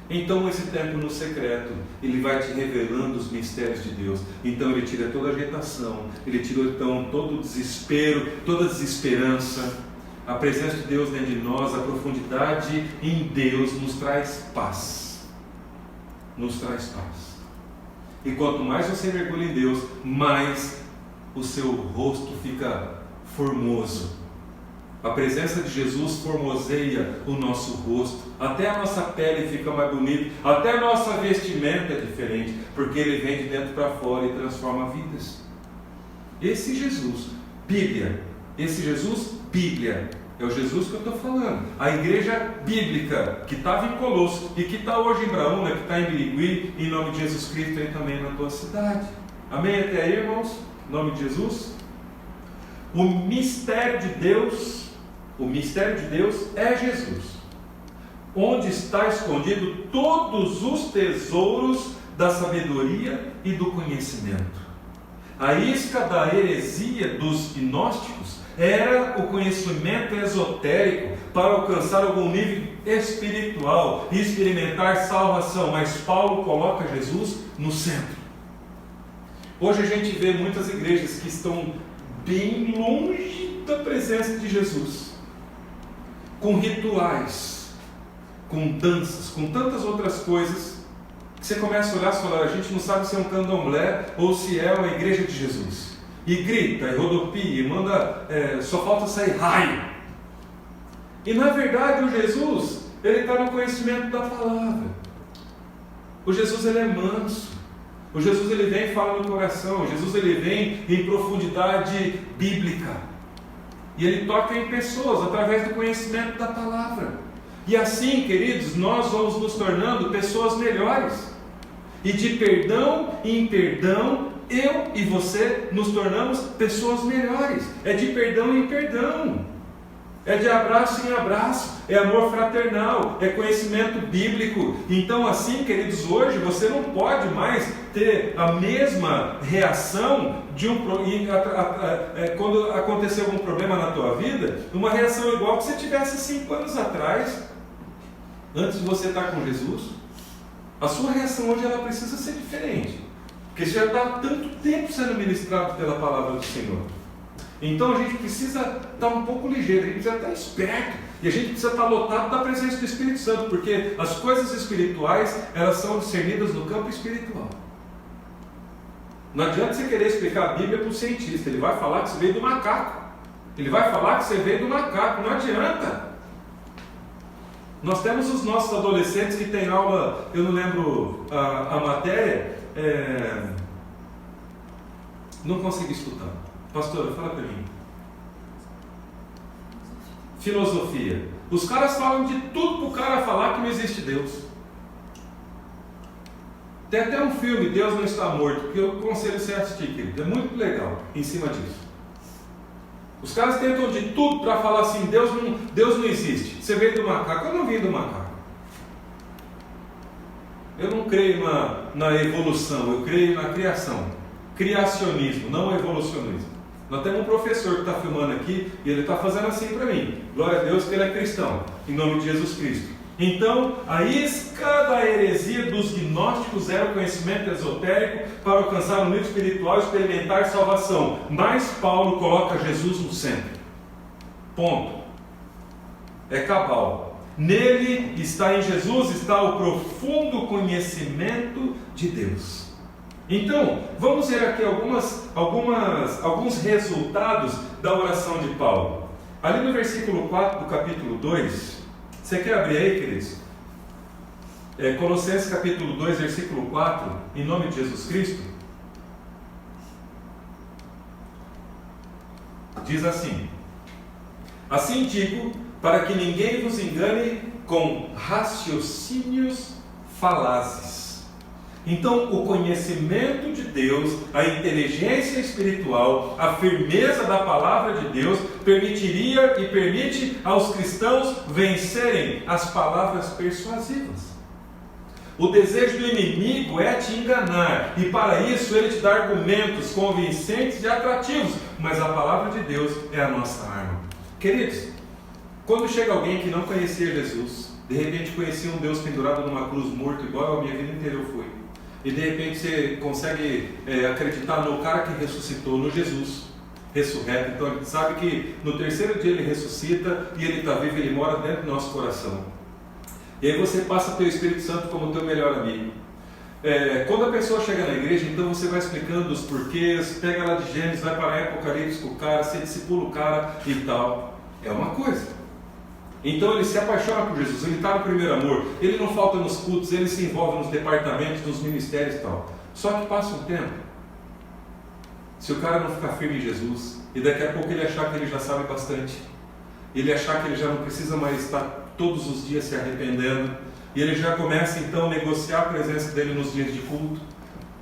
Então esse tempo no secreto, ele vai te revelando os mistérios de Deus. Então ele tira toda a agitação, ele tira então todo o desespero, toda a desesperança. A presença de Deus dentro de nós, a profundidade em Deus nos traz paz. Nos traz paz. E quanto mais você mergulha em Deus, mais o seu rosto fica formoso. A presença de Jesus formoseia o nosso rosto. Até a nossa pele fica mais bonita. Até a nossa vestimenta é diferente. Porque Ele vem de dentro para fora e transforma vidas. Esse Jesus, Bíblia. Esse Jesus, Bíblia. É o Jesus que eu estou falando. A igreja bíblica que estava em Colosso e que está hoje em Braúna, que está em Birigui, em nome de Jesus Cristo, e também na tua cidade. Amém até aí, irmãos? Em nome de Jesus. O mistério de Deus é Jesus. Onde está escondido todos os tesouros da sabedoria e do conhecimento. A isca da heresia dos gnósticos era o conhecimento esotérico para alcançar algum nível espiritual e experimentar salvação, mas Paulo coloca Jesus no centro. Hoje a gente vê muitas igrejas que estão bem longe da presença de Jesus, com rituais, com danças, com tantas outras coisas, que você começa a olhar e falar: a gente não sabe se é um candomblé ou se é uma igreja de Jesus. E grita, e rodopia, e manda, só falta sair raio. E na verdade o Jesus, ele está no conhecimento da palavra. O Jesus, ele é manso. O Jesus, ele vem e fala no coração. O Jesus, ele vem em profundidade bíblica. E ele toca em pessoas através do conhecimento da palavra. E assim, queridos, nós vamos nos tornando pessoas melhores. E de perdão em perdão, eu e você nos tornamos pessoas melhores. É de perdão em perdão. É de abraço em abraço, é amor fraternal, é conhecimento bíblico. Então assim, queridos, hoje você não pode mais ter a mesma reação quando acontecer algum problema na tua vida, uma reação igual que você tivesse 5 anos atrás, antes de você estar com Jesus. A sua reação hoje ela precisa ser diferente, porque você já está há tanto tempo sendo ministrado pela palavra do Senhor. Então a gente precisa estar um pouco ligeiro, a gente precisa estar esperto, e a gente precisa estar lotado da presença do Espírito Santo, porque as coisas espirituais, elas são discernidas no campo espiritual. Não adianta você querer explicar a Bíblia para o cientista, ele vai falar que você veio do macaco, ele vai falar que você veio do macaco, não adianta. Nós temos os nossos adolescentes que têm aula, eu não lembro a matéria, não consegui escutar. Pastora, fala para mim. Filosofia. Os caras falam de tudo para o cara falar que não existe Deus. Tem até um filme, Deus Não Está Morto, que eu aconselho você a assistir, querido. É muito legal em cima disso. Os caras tentam de tudo para falar assim, Deus não existe. Você veio do macaco. Eu não vim do macaco. Eu não creio na evolução, eu creio na criação. Criacionismo, não evolucionismo. Nós temos um professor que está filmando aqui e ele está fazendo assim para mim. Glória a Deus que ele é cristão, em nome de Jesus Cristo. Então, a isca da heresia dos gnósticos era o conhecimento esotérico para alcançar o nível espiritual e experimentar salvação. Mas Paulo coloca Jesus no centro. Ponto. É cabal. Nele está, em Jesus, está o profundo conhecimento de Deus. Então, vamos ver aqui alguns resultados da oração de Paulo. Ali no versículo 4 do capítulo 2, você quer abrir aí, queridos? Colossenses capítulo 2, versículo 4, em nome de Jesus Cristo. Diz assim: assim digo, para que ninguém vos engane com raciocínios falazes. Então, o conhecimento de Deus, a inteligência espiritual, a firmeza da palavra de Deus permitiria e permite aos cristãos vencerem as palavras persuasivas. O desejo do inimigo é te enganar, e para isso ele te dá argumentos convincentes e atrativos, mas a palavra de Deus é a nossa arma. Queridos, quando chega alguém que não conhecia Jesus, de repente conhecia um Deus pendurado numa cruz morto, igual a minha vida inteira eu fui, e de repente você consegue acreditar no cara que ressuscitou, no Jesus ressurreto. Então ele sabe que no terceiro dia ele ressuscita e ele está vivo, ele mora dentro do nosso coração. E aí você passa a ter o Espírito Santo como teu melhor amigo. Quando a pessoa chega na igreja, então você vai explicando os porquês, pega lá de Gênesis, vai para Apocalipse com o cara, você discipula o cara e tal. É uma coisa. Então ele se apaixona por Jesus, ele está no primeiro amor, ele não falta nos cultos, ele se envolve nos departamentos, nos ministérios e tal. Só que passa um tempo, se o cara não ficar firme em Jesus, e daqui a pouco ele achar que ele já sabe bastante, ele achar que ele já não precisa mais estar todos os dias se arrependendo, e ele já começa então a negociar a presença dele nos dias de culto,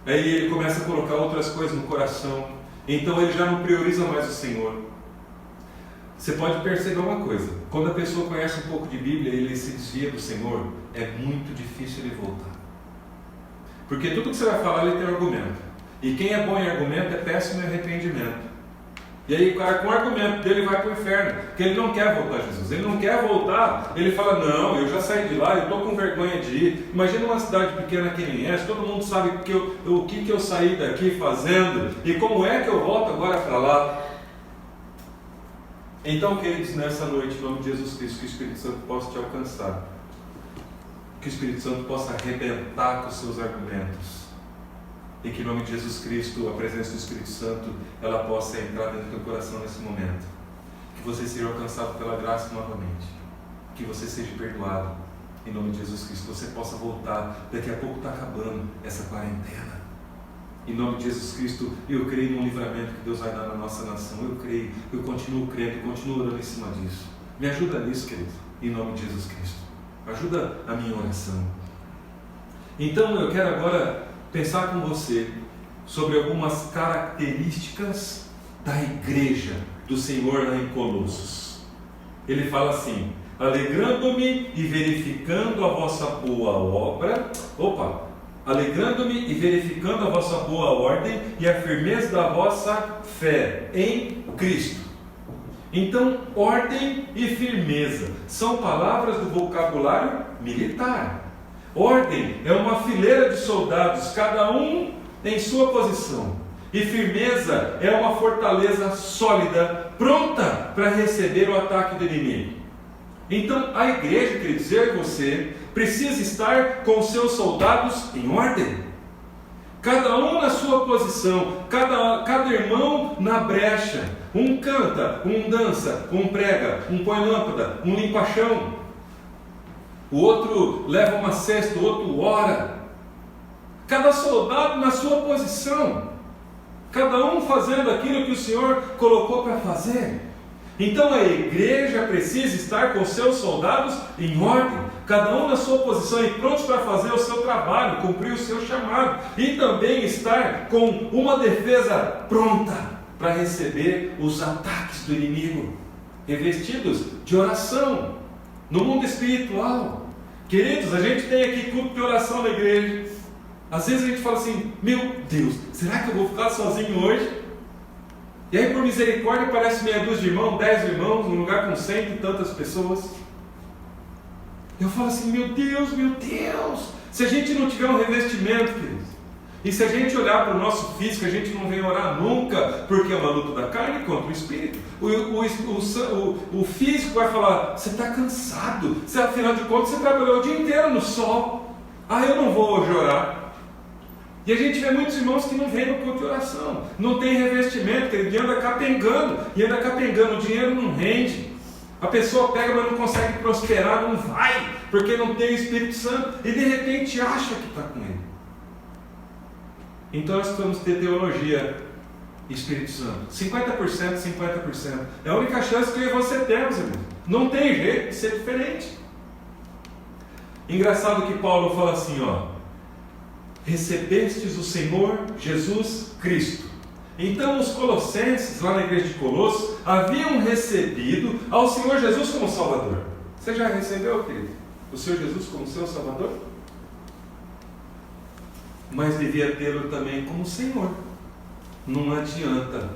aí ele começa a colocar outras coisas no coração, então ele já não prioriza mais o Senhor. Você pode perceber uma coisa, quando a pessoa conhece um pouco de Bíblia e ele se desvia do Senhor, é muito difícil ele voltar. Porque tudo que você vai falar, ele tem argumento. E quem é bom em argumento é péssimo em arrependimento. E aí o cara com o argumento dele vai para o inferno, porque ele não quer voltar a Jesus. Ele não quer voltar, ele fala, não, eu já saí de lá, eu estou com vergonha de ir. Imagina uma cidade pequena que nem essa, todo mundo sabe o que eu saí daqui fazendo, e como é que eu volto agora para lá. Então, queridos, nessa noite, em nome de Jesus Cristo, que o Espírito Santo possa te alcançar, que o Espírito Santo possa arrebentar com os seus argumentos, e que em nome de Jesus Cristo, a presença do Espírito Santo, ela possa entrar dentro do teu coração nesse momento, que você seja alcançado pela graça novamente, que você seja perdoado, em nome de Jesus Cristo, que você possa voltar. Daqui a pouco está acabando essa quarentena. Em nome de Jesus Cristo, eu creio no livramento que Deus vai dar na nossa nação. Eu creio, eu continuo crendo, eu continuo orando em cima disso. Me ajuda nisso, querido, em nome de Jesus Cristo. Ajuda a minha oração. Então eu quero agora pensar com você sobre algumas características da igreja do Senhor lá em Colossos. Ele fala assim: alegrando-me e verificando a vossa boa obra, alegrando-me e verificando a vossa boa ordem e a firmeza da vossa fé em Cristo. Então, ordem e firmeza são palavras do vocabulário militar. Ordem é uma fileira de soldados, cada um em sua posição. E firmeza é uma fortaleza sólida, pronta para receber o ataque do inimigo. Então, a igreja, quer dizer, você precisa estar com seus soldados em ordem. Cada um na sua posição, cada irmão na brecha. Um canta, um dança, um prega, um põe lâmpada, um limpa chão. O outro leva uma cesta, o outro ora. Cada soldado na sua posição. Cada um fazendo aquilo que o Senhor colocou para fazer. Então a igreja precisa estar com seus soldados em ordem, cada um na sua posição e prontos para fazer o seu trabalho, cumprir o seu chamado, e também estar com uma defesa pronta para receber os ataques do inimigo, revestidos de oração no mundo espiritual. Queridos, a gente tem aqui culto de oração na igreja. Às vezes a gente fala assim: meu Deus, será que eu vou ficar sozinho hoje? E aí, por misericórdia, aparece meia dúzia de irmãos, 10 irmãos, num lugar com 100 e tantas pessoas. Eu falo assim: meu Deus, se a gente não tiver um revestimento, queridos, e se a gente olhar para o nosso físico, a gente não vem orar nunca, porque é uma luta da carne contra o espírito. O físico vai falar: você está cansado, afinal de contas você trabalhou o dia inteiro no sol, eu não vou hoje orar. E a gente vê muitos irmãos que não vêm no culto de oração, não tem revestimento, que ele anda capengando, o dinheiro não rende. A pessoa pega, mas não consegue prosperar, não vai, porque não tem o Espírito Santo, e de repente acha que está com ele. Então nós precisamos ter teologia e Espírito Santo, 50%, 50%. É a única chance que eu e você temos, irmão. Não tem jeito de ser diferente. Engraçado que Paulo fala assim, recebestes o Senhor Jesus Cristo. Então os colossenses, lá na igreja de Colossos, haviam recebido ao Senhor Jesus como Salvador. Você já recebeu, querido, o Senhor Jesus como seu Salvador? Mas devia tê-lo também como Senhor. Não adianta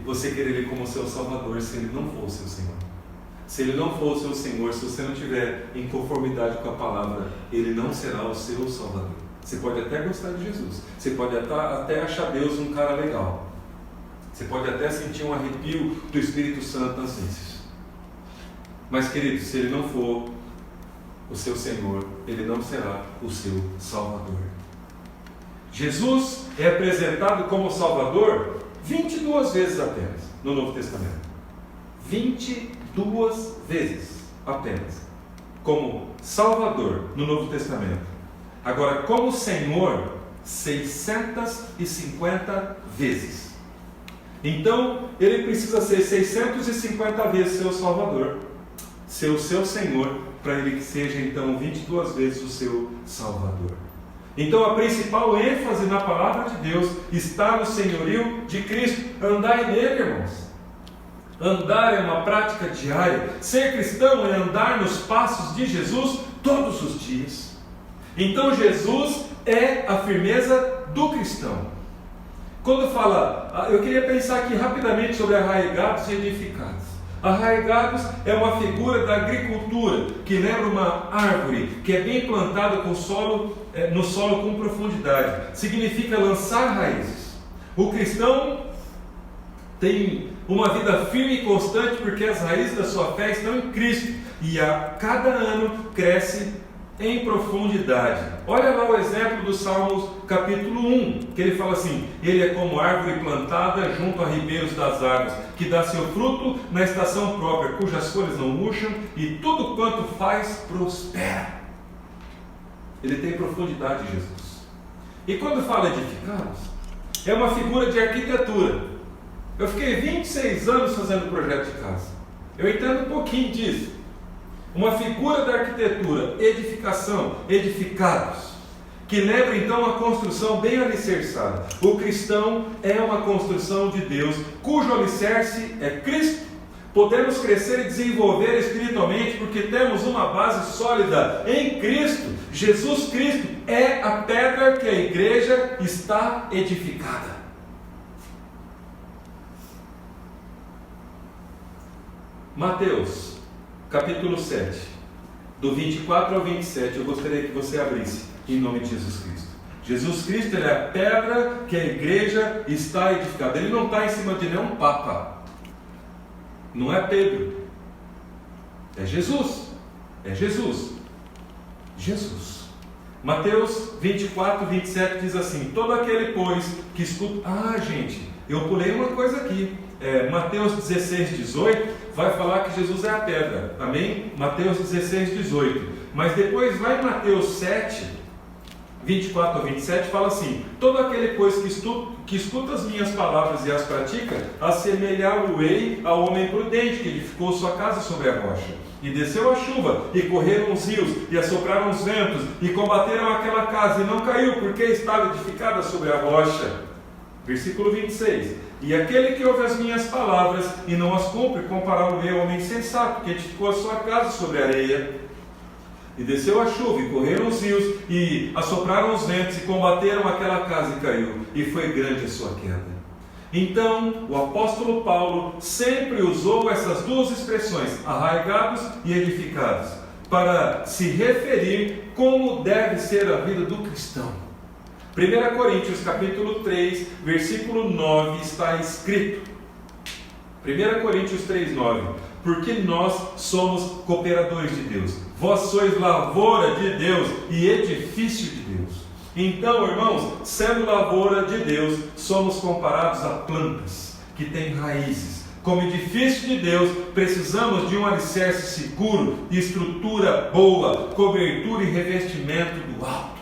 você querer ele como seu Salvador se ele não for o seu Senhor. Se ele não for o seu Senhor, se você não estiver em conformidade com a palavra, ele não será o seu Salvador. Você pode até gostar de Jesus, você pode até achar Deus um cara legal, você pode até sentir um arrepio do Espírito Santo nas vezes. Mas, querido, se ele não for o seu Senhor, ele não será o seu Salvador. Jesus é apresentado como Salvador 22 vezes apenas no Novo Testamento. 22 vezes apenas como Salvador no Novo Testamento. Agora, como Senhor, 650 vezes. Então, ele precisa ser 650 vezes seu Salvador, seu Senhor, para ele que seja então 22 vezes o seu Salvador. Então, a principal ênfase na palavra de Deus está no senhorio de Cristo. Andai nele, irmãos. Andar é uma prática diária. Ser cristão é andar nos passos de Jesus todos os dias. Então Jesus é a firmeza do cristão. Quando fala, eu queria pensar aqui rapidamente sobre arraigados e edificados. Arraigados é uma figura da agricultura, que lembra uma árvore que é bem plantada no solo com profundidade. Significa lançar raízes. O cristão tem uma vida firme e constante porque as raízes da sua fé estão em Cristo. E a cada ano cresce em profundidade. Olha lá o exemplo do Salmos capítulo 1, que ele fala assim: ele é como árvore plantada junto a ribeiros das águas, que dá seu fruto na estação própria, cujas folhas não murcham, e tudo quanto faz prospera. Ele tem profundidade, Jesus. E quando fala edificados, é uma figura de arquitetura. Eu fiquei 26 anos fazendo projeto de casa, eu entendo um pouquinho disso. Uma figura da arquitetura, edificação, edificados, que lembra então a construção bem alicerçada. O cristão é uma construção de Deus, cujo alicerce é Cristo. Podemos crescer e desenvolver espiritualmente porque temos uma base sólida em Cristo. Jesus Cristo é a pedra que a igreja está edificada. Mateus, capítulo 7, do 24 ao 27, eu gostaria que você abrisse, em nome de Jesus Cristo. Jesus Cristo, ele é a pedra que a igreja está edificada. Ele não está em cima de nenhum papa. Não é Pedro, é Jesus, Jesus. Mateus 24, 27 diz assim: todo aquele, pois, que escuta... gente, eu pulei uma coisa aqui. Mateus 16, 18 vai falar que Jesus é a pedra, amém? Mateus 16, 18. Mas depois lá em Mateus 7, 24 a 27 fala assim: todo aquele, pois, que escuta as minhas palavras e as pratica, assemelhar-o-ei ao homem prudente que edificou sua casa sobre a rocha. E desceu a chuva, e correram os rios, e assopraram os ventos, e combateram aquela casa, e não caiu, porque estava edificada sobre a rocha. Versículo 26. E aquele que ouve as minhas palavras e não as cumpre, compará-lo-ei ao homem insensato, que edificou a sua casa sobre a areia. E desceu a chuva, e correram os rios, e assopraram os ventos, e combateram aquela casa, e caiu, e foi grande a sua queda. Então, o apóstolo Paulo sempre usou essas duas expressões, arraigados e edificados, para se referir como deve ser a vida do cristão. 1 Coríntios capítulo 3, versículo 9 está escrito, 1 Coríntios 3, 9: porque nós somos cooperadores de Deus, vós sois lavoura de Deus e edifício de Deus. Então, irmãos, sendo lavoura de Deus, somos comparados a plantas que têm raízes. Como edifício de Deus, precisamos de um alicerce seguro, estrutura boa, cobertura e revestimento do alto.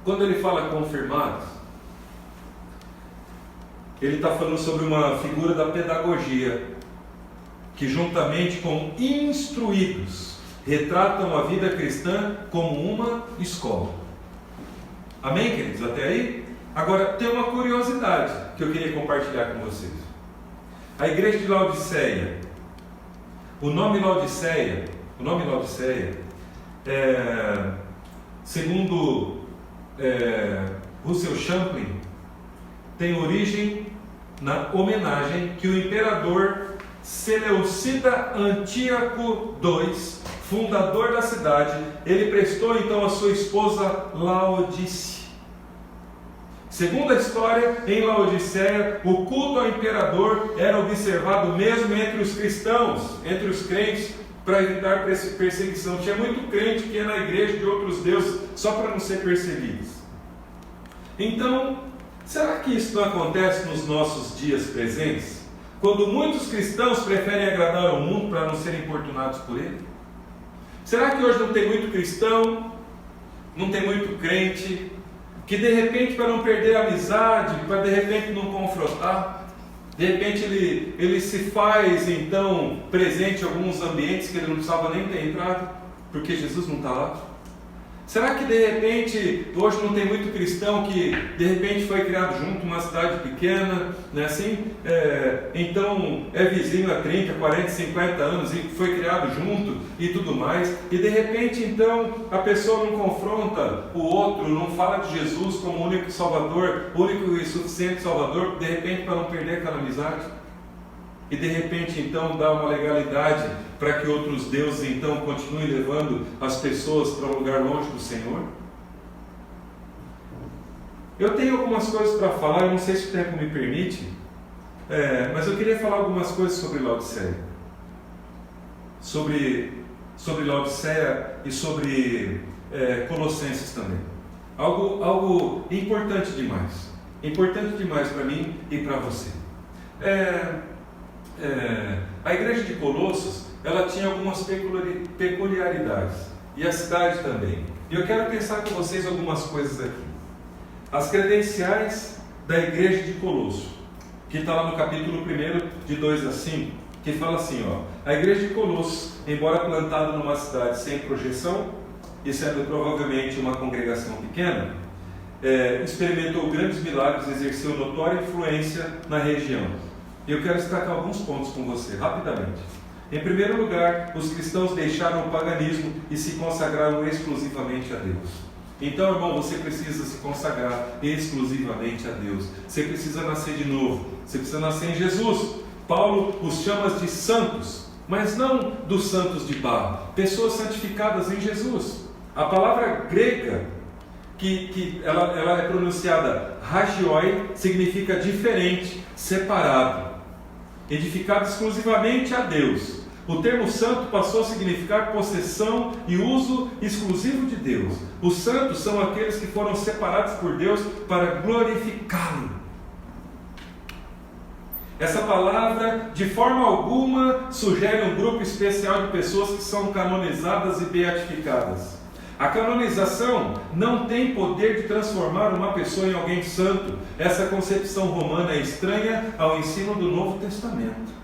Quando ele fala confirmados, ele está falando sobre uma figura da pedagogia, que juntamente com instruídos, retratam a vida cristã como uma escola. Amém, queridos? Até aí? Agora, tem uma curiosidade que eu queria compartilhar com vocês. A igreja de Laodiceia, o nome Laodiceia, segundo Russell Champlin, tem origem na homenagem que o imperador Seleucida Antíoco II, fundador da cidade, ele prestou então a sua esposa Laodice. Segundo a história, em Laodiceia, o culto ao imperador era observado mesmo entre os cristãos, entre os crentes, para evitar perseguição. Tinha muito crente que ia na igreja de outros deuses só para não ser perseguidos. Então, será que isso não acontece nos nossos dias presentes? Quando muitos cristãos preferem agradar ao mundo para não serem importunados por ele? Será que hoje não tem muito cristão, não tem muito crente, que de repente, para não perder a amizade, para de repente não confrontar, de repente ele se faz então presente em alguns ambientes que ele não precisava nem ter entrado, porque Jesus não está lá? Será que de repente, hoje não tem muito cristão que de repente foi criado junto numa cidade pequena, né, assim? Então é vizinho há 30, 40, 50 anos e foi criado junto e tudo mais, e de repente então a pessoa não confronta o outro, não fala de Jesus como o único Salvador, único e suficiente Salvador, de repente para não perder aquela amizade? E de repente então dá uma legalidade para que outros deuses então continuem levando as pessoas para um lugar longe do Senhor? Eu tenho algumas coisas para falar, eu não sei se o tempo me permite, mas eu queria falar algumas coisas sobre Laodiceia. Sobre Laodiceia e sobre Colossenses também. Algo importante demais para mim e para você. A igreja de Colossos, ela tinha algumas peculiaridades, e a cidade também. E eu quero pensar com vocês algumas coisas aqui. As credenciais da igreja de Colossos, que está lá no capítulo 1, de 2 a 5, que fala assim, a igreja de Colossos, embora plantada numa cidade sem projeção, e sendo provavelmente uma congregação pequena, experimentou grandes milagres e exerceu notória influência na região. Eu quero destacar alguns pontos com você, rapidamente. Em primeiro lugar, os cristãos deixaram o paganismo e se consagraram exclusivamente a Deus. Então, irmão, você precisa se consagrar exclusivamente a Deus. Você precisa nascer de novo. Você precisa nascer em Jesus. Paulo os chama de santos, mas não dos santos de barro, pessoas santificadas em Jesus. A palavra grega, que ela é pronunciada hagioi, significa diferente, separado, edificado exclusivamente a Deus. O termo santo passou a significar possessão e uso exclusivo de Deus. Os santos são aqueles que foram separados por Deus para glorificá-lo. Essa palavra, de forma alguma, sugere um grupo especial de pessoas que são canonizadas e beatificadas. A canonização não tem poder de transformar uma pessoa em alguém santo. Essa concepção romana é estranha ao ensino do Novo Testamento.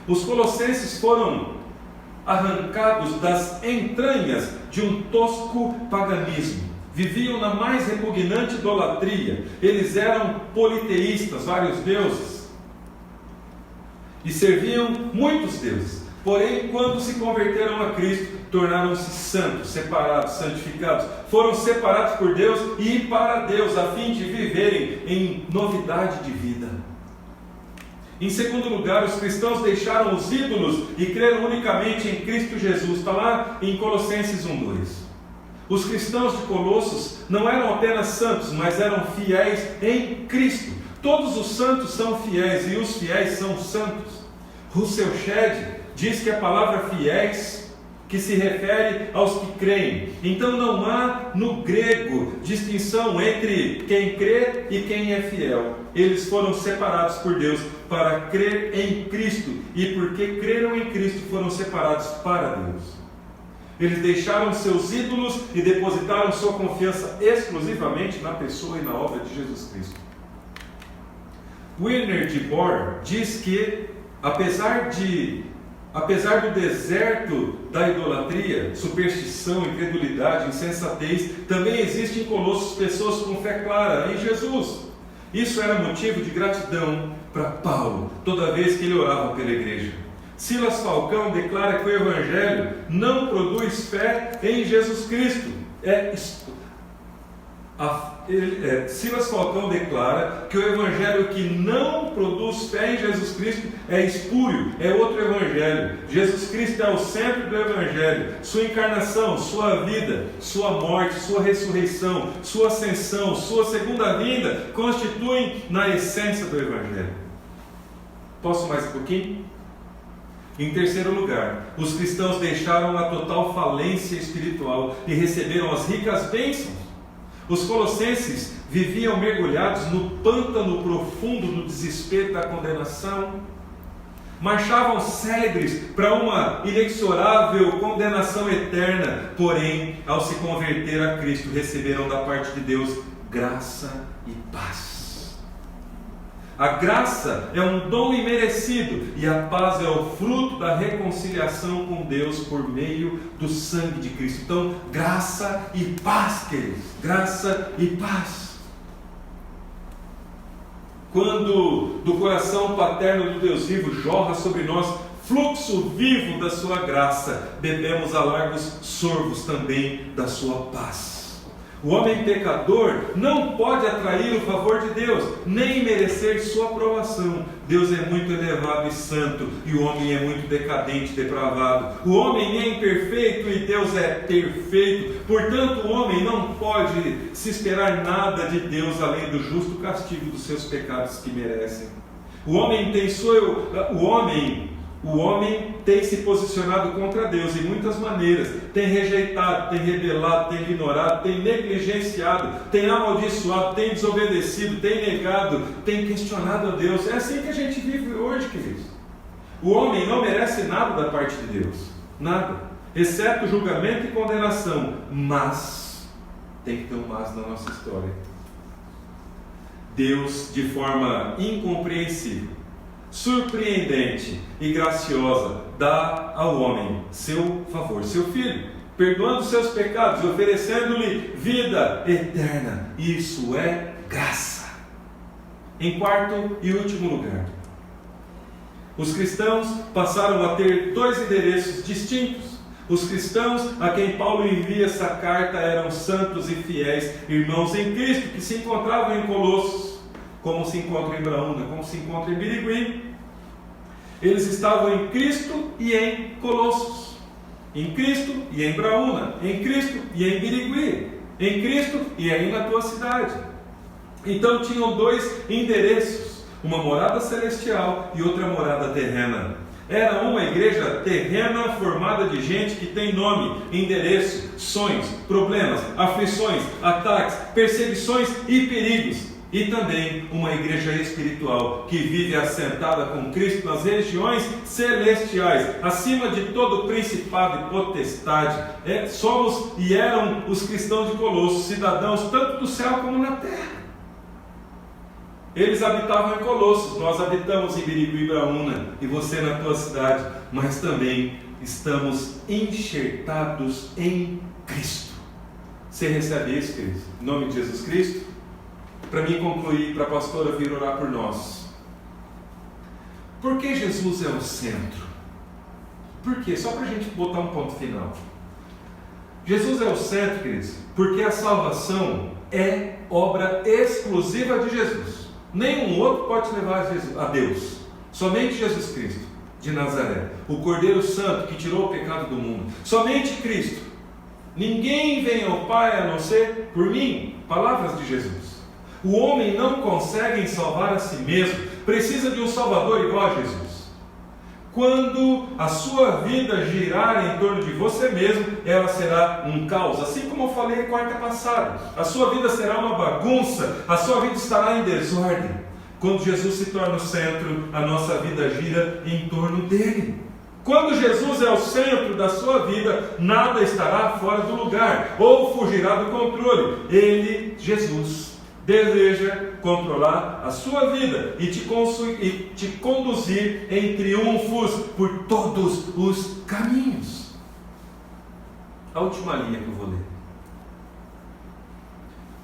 Os colossenses foram arrancados das entranhas de um tosco paganismo. Viviam na mais repugnante idolatria. Eles eram politeístas, vários deuses, e serviam muitos deuses. Porém, quando se converteram a Cristo, tornaram-se santos, separados, santificados. Foram separados por Deus e para Deus, a fim de viverem em novidade de vida. Em segundo lugar, os cristãos deixaram os ídolos e creram unicamente em Cristo Jesus. Está lá em Colossenses 1:2. Os cristãos de Colossos não eram apenas santos, mas eram fiéis em Cristo. Todos os santos são fiéis e os fiéis são santos. Russell Shedd diz que a palavra fiéis, que se refere aos que creem. Então não há no grego distinção entre quem crê e quem é fiel. Eles foram separados por Deus para crer em Cristo, e porque creram em Cristo foram separados para Deus. Eles deixaram seus ídolos e depositaram sua confiança exclusivamente na pessoa e na obra de Jesus Cristo. Werner de Boer diz que, apesar do deserto da idolatria, superstição, incredulidade, insensatez, também existem em Colossos pessoas com fé clara em Jesus. Isso era motivo de gratidão para Paulo, toda vez que ele orava pela igreja. Silas Falcão declara que o Evangelho não produz fé em Jesus Cristo. Silas Falcão declara que o Evangelho que não produz fé em Jesus Cristo é espúrio, é outro Evangelho. Jesus Cristo é o centro do Evangelho. Sua encarnação, sua vida, sua morte, sua ressurreição, sua ascensão, sua segunda vinda constituem na essência do Evangelho. Posso mais um pouquinho? Em terceiro lugar, os cristãos deixaram a total falência espiritual e receberam as ricas bênçãos. Os colossenses viviam mergulhados no pântano profundo do desespero da condenação. Marchavam célebres para uma inexorável condenação eterna. Porém, ao se converter a Cristo, receberam da parte de Deus graça e paz. A graça é um dom imerecido e a paz é o fruto da reconciliação com Deus por meio do sangue de Cristo. Então, graça e paz, queridos. Graça e paz. Quando do coração paterno do Deus vivo jorra sobre nós fluxo vivo da sua graça, bebemos a largos sorvos também da sua paz. O homem pecador não pode atrair o favor de Deus, nem merecer sua aprovação. Deus é muito elevado e santo, e o homem é muito decadente e depravado. O homem é imperfeito e Deus é perfeito. Portanto, o homem não pode se esperar nada de Deus além do justo castigo dos seus pecados que merecem. O homem tem se posicionado contra Deus em muitas maneiras, tem rejeitado, tem rebelado, tem ignorado, tem negligenciado, tem amaldiçoado, tem desobedecido, tem negado, tem questionado a Deus. É assim que a gente vive hoje, queridos. O homem não merece nada da parte de Deus, nada, exceto julgamento e condenação. Mas tem que ter um mas na nossa história. Deus, de forma incompreensível, surpreendente e graciosa, dá ao homem seu favor, seu filho. perdoando seus pecados e oferecendo-lhe vida eterna. Isso é graça. Em quarto e último lugar, os cristãos passaram a ter dois endereços distintos. Os cristãos a quem Paulo envia essa carta eram santos e fiéis irmãos em Cristo, que se encontravam em Colossos, como se encontra em Braúna, como se encontra em Birigui. Eles estavam em Cristo e em Colossos, em Cristo e em Braúna, em Cristo e em Birigui, em Cristo e aí na tua cidade. Então tinham dois endereços, uma morada celestial e outra morada terrena. Era uma igreja terrena formada de gente que tem nome, endereço, sonhos, problemas, aflições, ataques, perseguições e perigos. E também uma igreja espiritual que vive assentada com Cristo nas regiões celestiais, acima de todo principado e potestade. Somos e eram os cristãos de Colossos, cidadãos tanto do céu como na terra. Eles habitavam em Colossos, nós habitamos em Birigui e Braúna, e você na tua cidade, mas também estamos enxertados em Cristo. Você recebe isso, queridos? Em nome de Jesus Cristo? Para mim concluir, para a pastora vir orar por nós. Por que Jesus é o centro? Por quê? Só para a gente botar um ponto final. Jesus é o centro, queridos, porque a salvação é obra exclusiva de Jesus. Nenhum outro pode te levar a Deus. Somente Jesus Cristo de Nazaré, o Cordeiro Santo que tirou o pecado do mundo. Somente Cristo. Ninguém vem ao Pai a não ser por mim. Palavras de Jesus. O homem não consegue salvar a si mesmo, precisa de um Salvador igual a Jesus. Quando a sua vida girar em torno de você mesmo, ela será um caos, assim como eu falei quarta passada. A sua vida será uma bagunça, a sua vida estará em desordem. Quando Jesus se torna o centro, a nossa vida gira em torno dele. Quando Jesus é o centro da sua vida, nada estará fora do lugar ou fugirá do controle. Ele, Jesus, deseja controlar a sua vida e te conduzir em triunfos por todos os caminhos. A última linha que eu vou ler.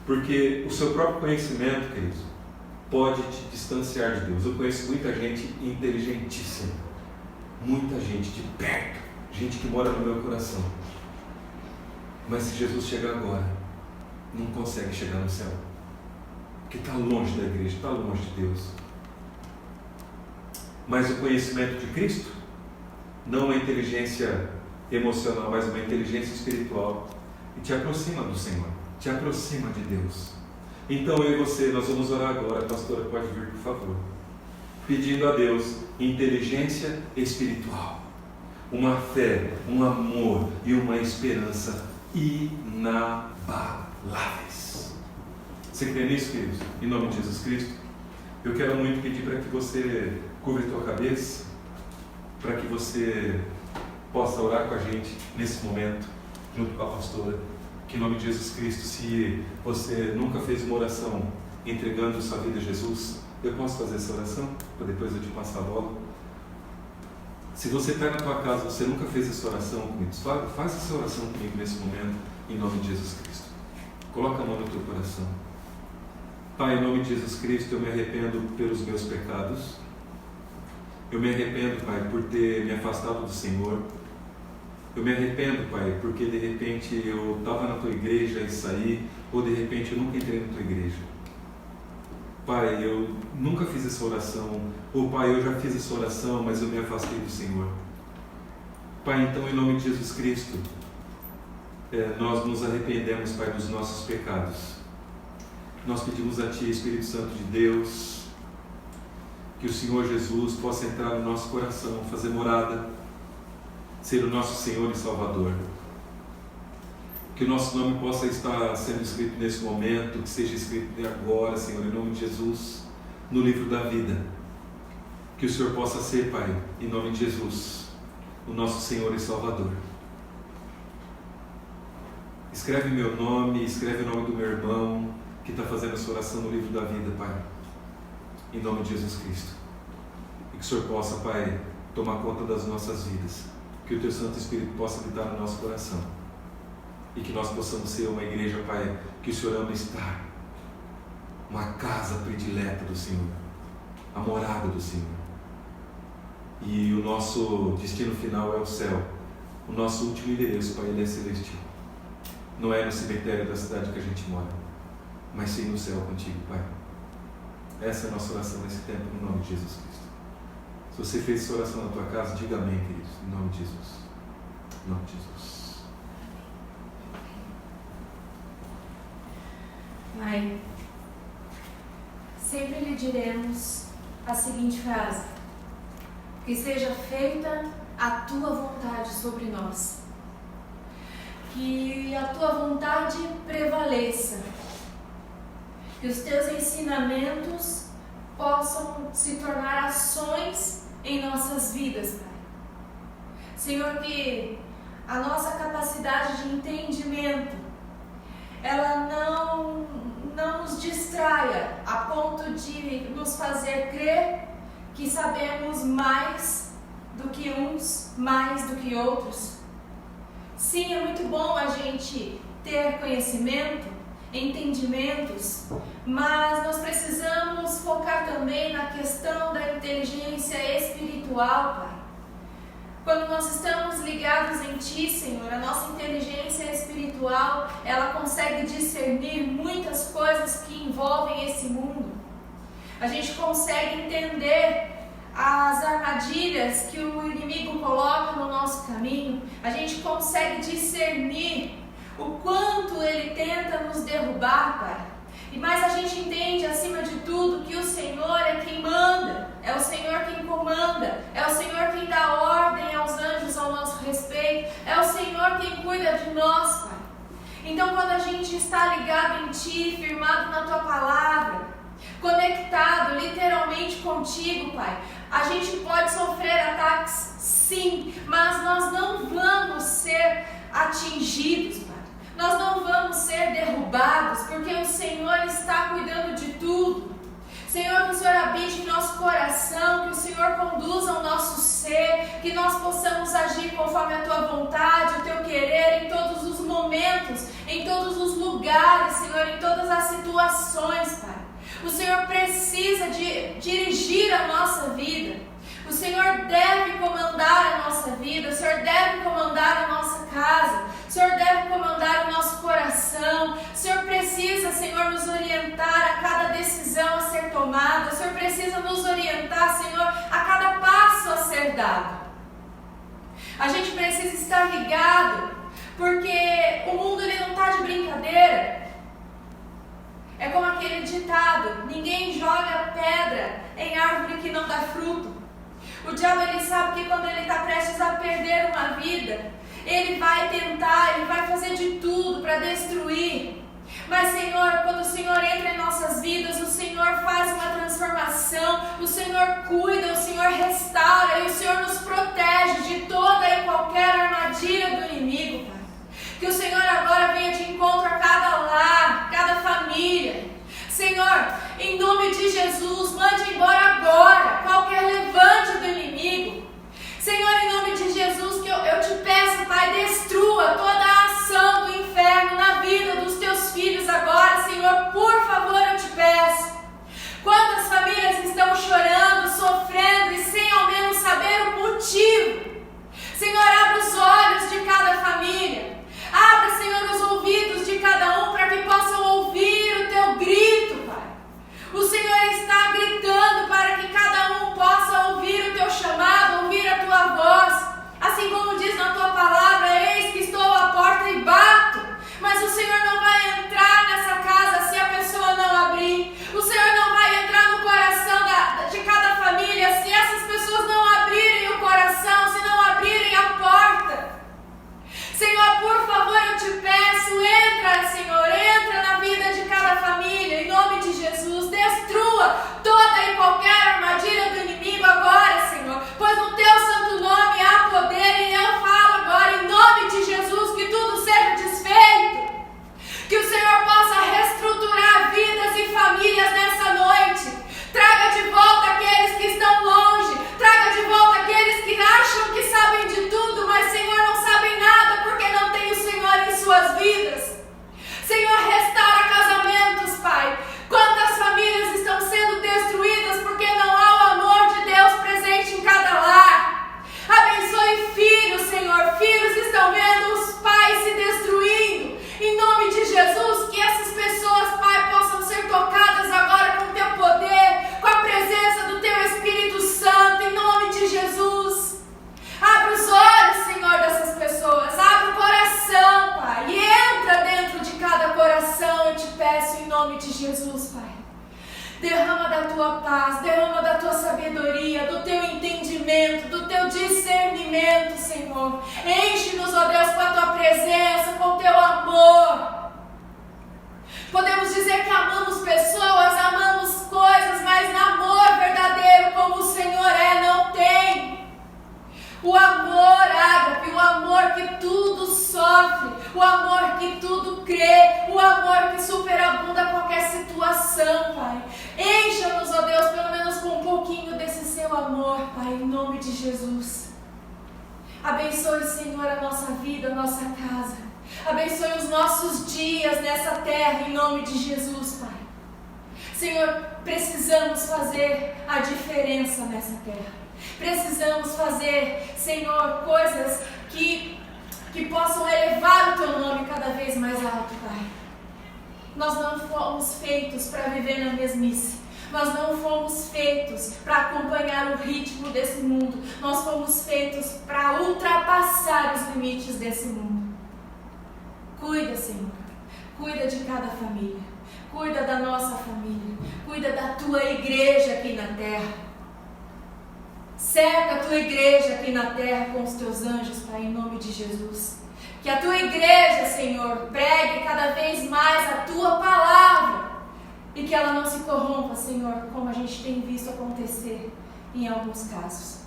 Porque o seu próprio conhecimento, queridos, pode te distanciar de Deus. Eu conheço muita gente inteligentíssima, muita gente de perto, gente que mora no meu coração. Mas se Jesus chegar agora, não consegue chegar no céu. Porque está longe da igreja, está longe de Deus. Mas o conhecimento de Cristo, não uma inteligência emocional, mas uma inteligência espiritual, e te aproxima do Senhor, te aproxima de Deus. Então eu e você, nós vamos orar agora. A pastora pode vir, por favor, pedindo a Deus inteligência espiritual, uma fé, um amor e uma esperança inabaláveis. Você crê nisso, queridos? Em nome de Jesus Cristo? Eu quero muito pedir para que você cubra a tua cabeça, para que você possa orar com a gente nesse momento, junto com a pastora. Que em nome de Jesus Cristo, se você nunca fez uma oração entregando sua vida a Jesus, eu posso fazer essa oração, para depois eu te passar a bola. Se você está na tua casa, você nunca fez essa oração comigo, faz essa oração comigo nesse momento, em nome de Jesus Cristo. Coloca a mão no teu coração. Pai, em nome de Jesus Cristo, eu me arrependo pelos meus pecados. Eu me arrependo, Pai, por ter me afastado do Senhor. Eu me arrependo, Pai, porque de repente eu estava na Tua igreja e saí, ou de repente eu nunca entrei na Tua igreja. Pai, eu nunca fiz essa oração, ou Pai, eu já fiz essa oração, mas eu me afastei do Senhor. Pai, então em nome de Jesus Cristo, nós nos arrependemos, Pai, dos nossos pecados. Nós pedimos a Ti, Espírito Santo de Deus, que o Senhor Jesus possa entrar no nosso coração, fazer morada, ser o nosso Senhor e Salvador. Que o nosso nome possa estar sendo escrito nesse momento, que seja escrito agora, Senhor, em nome de Jesus, no livro da vida. Que o Senhor possa ser, Pai, em nome de Jesus, o nosso Senhor e Salvador. Escreve meu nome, escreve o nome do meu irmão, que está fazendo essa oração no livro da vida, Pai, em nome de Jesus Cristo. E que o Senhor possa, Pai, tomar conta das nossas vidas, que o Teu Santo Espírito possa habitar no nosso coração, e que nós possamos ser uma igreja, Pai, que o Senhor ama estar, uma casa predileta do Senhor, a morada do Senhor. E o nosso destino final é o céu. O nosso último endereço, Pai, ele é celestial. Não é no cemitério da cidade que a gente mora, mas sim no céu contigo, Pai. Essa é a nossa oração nesse tempo, no nome de Jesus Cristo. Se você fez essa oração na tua casa, diga amém, queridos, em nome de Jesus. Em nome de Jesus. Pai, sempre lhe diremos a seguinte frase: que seja feita a tua vontade sobre nós, que a tua vontade prevaleça, que os teus ensinamentos possam se tornar ações em nossas vidas, Pai. Senhor, que a nossa capacidade de entendimento, ela não nos distraia a ponto de nos fazer crer que sabemos mais do que uns, mais do que outros. Sim, é muito bom a gente ter conhecimento, entendimentos, mas nós precisamos focar também na questão da inteligência espiritual, Pai. Quando nós estamos ligados em Ti, Senhor, a nossa inteligência espiritual, ela consegue discernir muitas coisas que envolvem esse mundo. A gente consegue entender as armadilhas que o inimigo coloca no nosso caminho. A gente consegue discernir o quanto ele tenta nos derrubar, Pai. Mas a gente entende, acima de tudo, que o Senhor é quem manda, é o Senhor quem comanda, é o Senhor quem dá ordem aos anjos ao nosso respeito, é o Senhor quem cuida de nós, Pai. Então, quando a gente está ligado em Ti, firmado na Tua palavra, conectado literalmente contigo, Pai, a gente pode sofrer ataques, sim, mas nós não vamos ser atingidos, Pai. Nós não vamos ser derrubados, porque o Senhor está cuidando de tudo. Senhor, que o Senhor habite em nosso coração, que o Senhor conduza o nosso ser, que nós possamos agir conforme a Tua vontade, o Teu querer em todos os momentos, em todos os lugares, Senhor, em todas as situações, Pai. O Senhor precisa de dirigir a nossa vida. O Senhor deve comandar a nossa vida, o Senhor deve comandar a nossa casa, o Senhor deve comandar o nosso coração. O Senhor precisa, Senhor, nos orientar a cada decisão a ser tomada. O Senhor precisa nos orientar, Senhor, a cada passo a ser dado. A gente precisa estar ligado, porque o mundo ele não está de brincadeira. É como aquele ditado: ninguém joga pedra em árvore que não dá fruto. O diabo, ele sabe que quando ele está prestes a perder uma vida, ele vai tentar, ele vai fazer de tudo para destruir. Mas, Senhor, quando o Senhor entra em nossas vidas, o Senhor faz uma transformação, o Senhor cuida, o Senhor restaura e o Senhor nos protege de toda e qualquer armadilha do inimigo, Pai. Que o Senhor agora venha de encontro a cada lar, cada família. Senhor, em nome de Jesus, mande embora agora qualquer levante do inimigo. Senhor, em nome de Jesus, que eu te peço, Pai, destrua toda a ação do inferno na vida dos teus filhos agora, Senhor, por favor, eu te peço. Quantas famílias estão chorando, sofrendo e sem ao menos saber o motivo? Senhor, abra os olhos de cada família. Abra, Senhor, os ouvidos de cada um para que possam ouvir o Teu grito, Pai. O Senhor está gritando tua paz, derrama da tua sabedoria, do teu entendimento, do teu discernimento, Senhor. Enche-nos, ó Deus, com a tua presença, com o teu amor. Podemos dizer que amamos pessoas, amamos coisas, mas amor verdadeiro como o Senhor não tem. O amor ágape, o amor que tudo sofre, o amor que tudo crê, o amor que superabunda qualquer situação, Pai. Encha-nos, ó Deus, pelo menos com um pouquinho desse seu amor, Pai, em nome de Jesus. Abençoe, Senhor, a nossa vida, a nossa casa. Abençoe os nossos dias nessa terra, em nome de Jesus, Pai. Senhor, precisamos fazer a diferença nessa terra. Precisamos fazer, Senhor, coisas que possam elevar o teu nome cada vez mais alto, Pai. Nós não fomos feitos para viver na mesmice. Nós não fomos feitos para acompanhar o ritmo desse mundo. Nós fomos feitos para ultrapassar os limites desse mundo. Cuida, Senhor. Cuida de cada família. Cuida da nossa família. Cuida da tua igreja aqui na terra. Cerca a tua igreja aqui na terra com os teus anjos, Pai, em nome de Jesus. Que a tua igreja, Senhor, pregue cada vez mais a tua palavra. E que ela não se corrompa, Senhor, como a gente tem visto acontecer em alguns casos.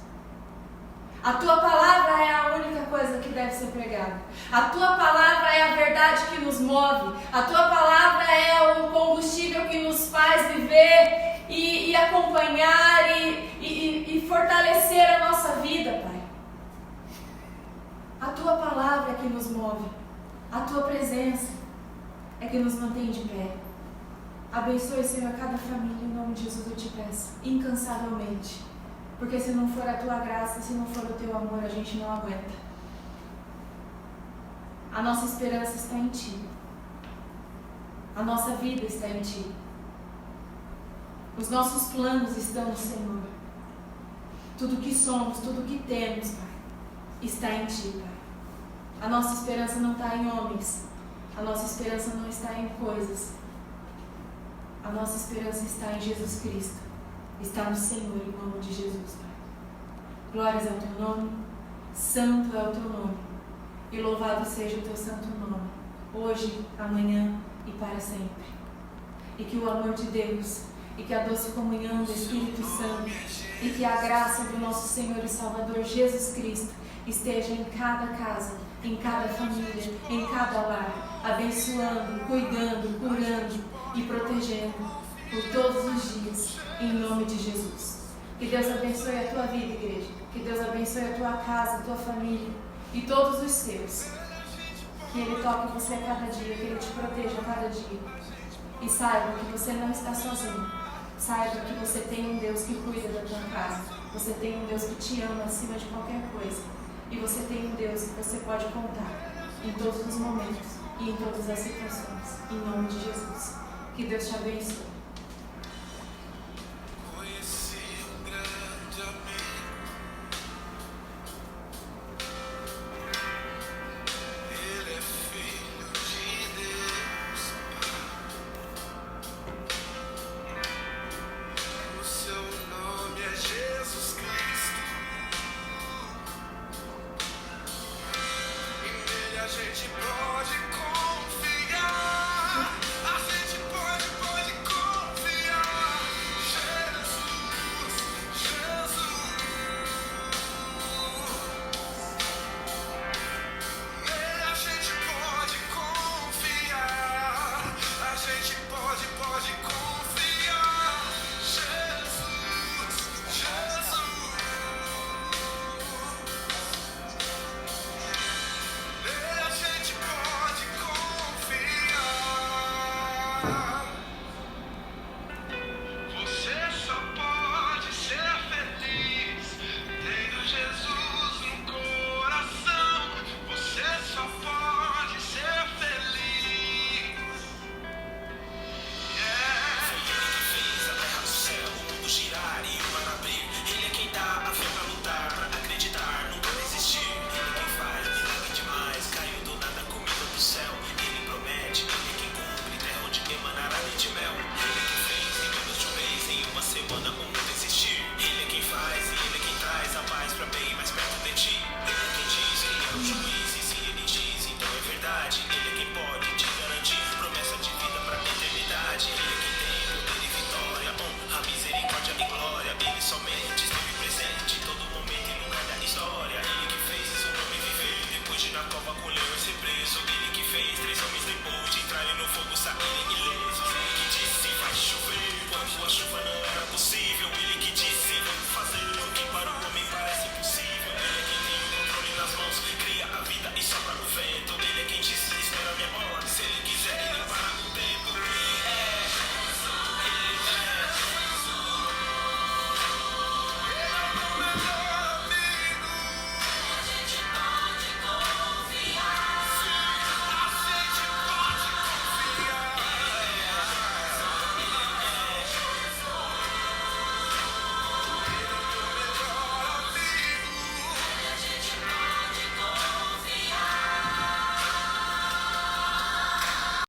A tua palavra é a única coisa que deve ser pregada. A tua palavra é a verdade que nos move. A tua palavra é o combustível que nos faz viver e acompanhar e fortalecer a nossa vida, Pai. A tua palavra é que nos move. A tua presença é que nos mantém de pé. Abençoe, Senhor, cada família, em nome de Jesus eu te peço, incansavelmente. Porque se não for a tua graça, se não for o teu amor, a gente não aguenta. A nossa esperança está em Ti. A nossa vida está em Ti. Os nossos planos estão no Senhor. Tudo que somos, tudo que temos, Pai, está em Ti, Pai. A nossa esperança não está em homens. A nossa esperança não está em coisas. A nossa esperança está em Jesus Cristo. Está no Senhor, em nome de Jesus, Pai. Glórias ao teu nome. Santo é o teu nome. E louvado seja o teu santo nome. Hoje, amanhã e para sempre. E que o amor de Deus, e que a doce comunhão do Espírito Santo, e que a graça do nosso Senhor e Salvador Jesus Cristo esteja em cada casa, em cada família, em cada lar, abençoando, cuidando, curando e protegendo por todos os dias, em nome de Jesus. Que Deus abençoe a tua vida, igreja. Que Deus abençoe a tua casa, a tua família e todos os seus. Que Ele toque você a cada dia, que Ele te proteja a cada dia. E saiba que você não está sozinho. Saiba que você tem um Deus que cuida da tua casa. Você tem um Deus que te ama acima de qualquer coisa. E você tem um Deus que você pode contar em todos os momentos e em todas as situações. Em nome de Jesus. Que Deus te abençoe. A gente pode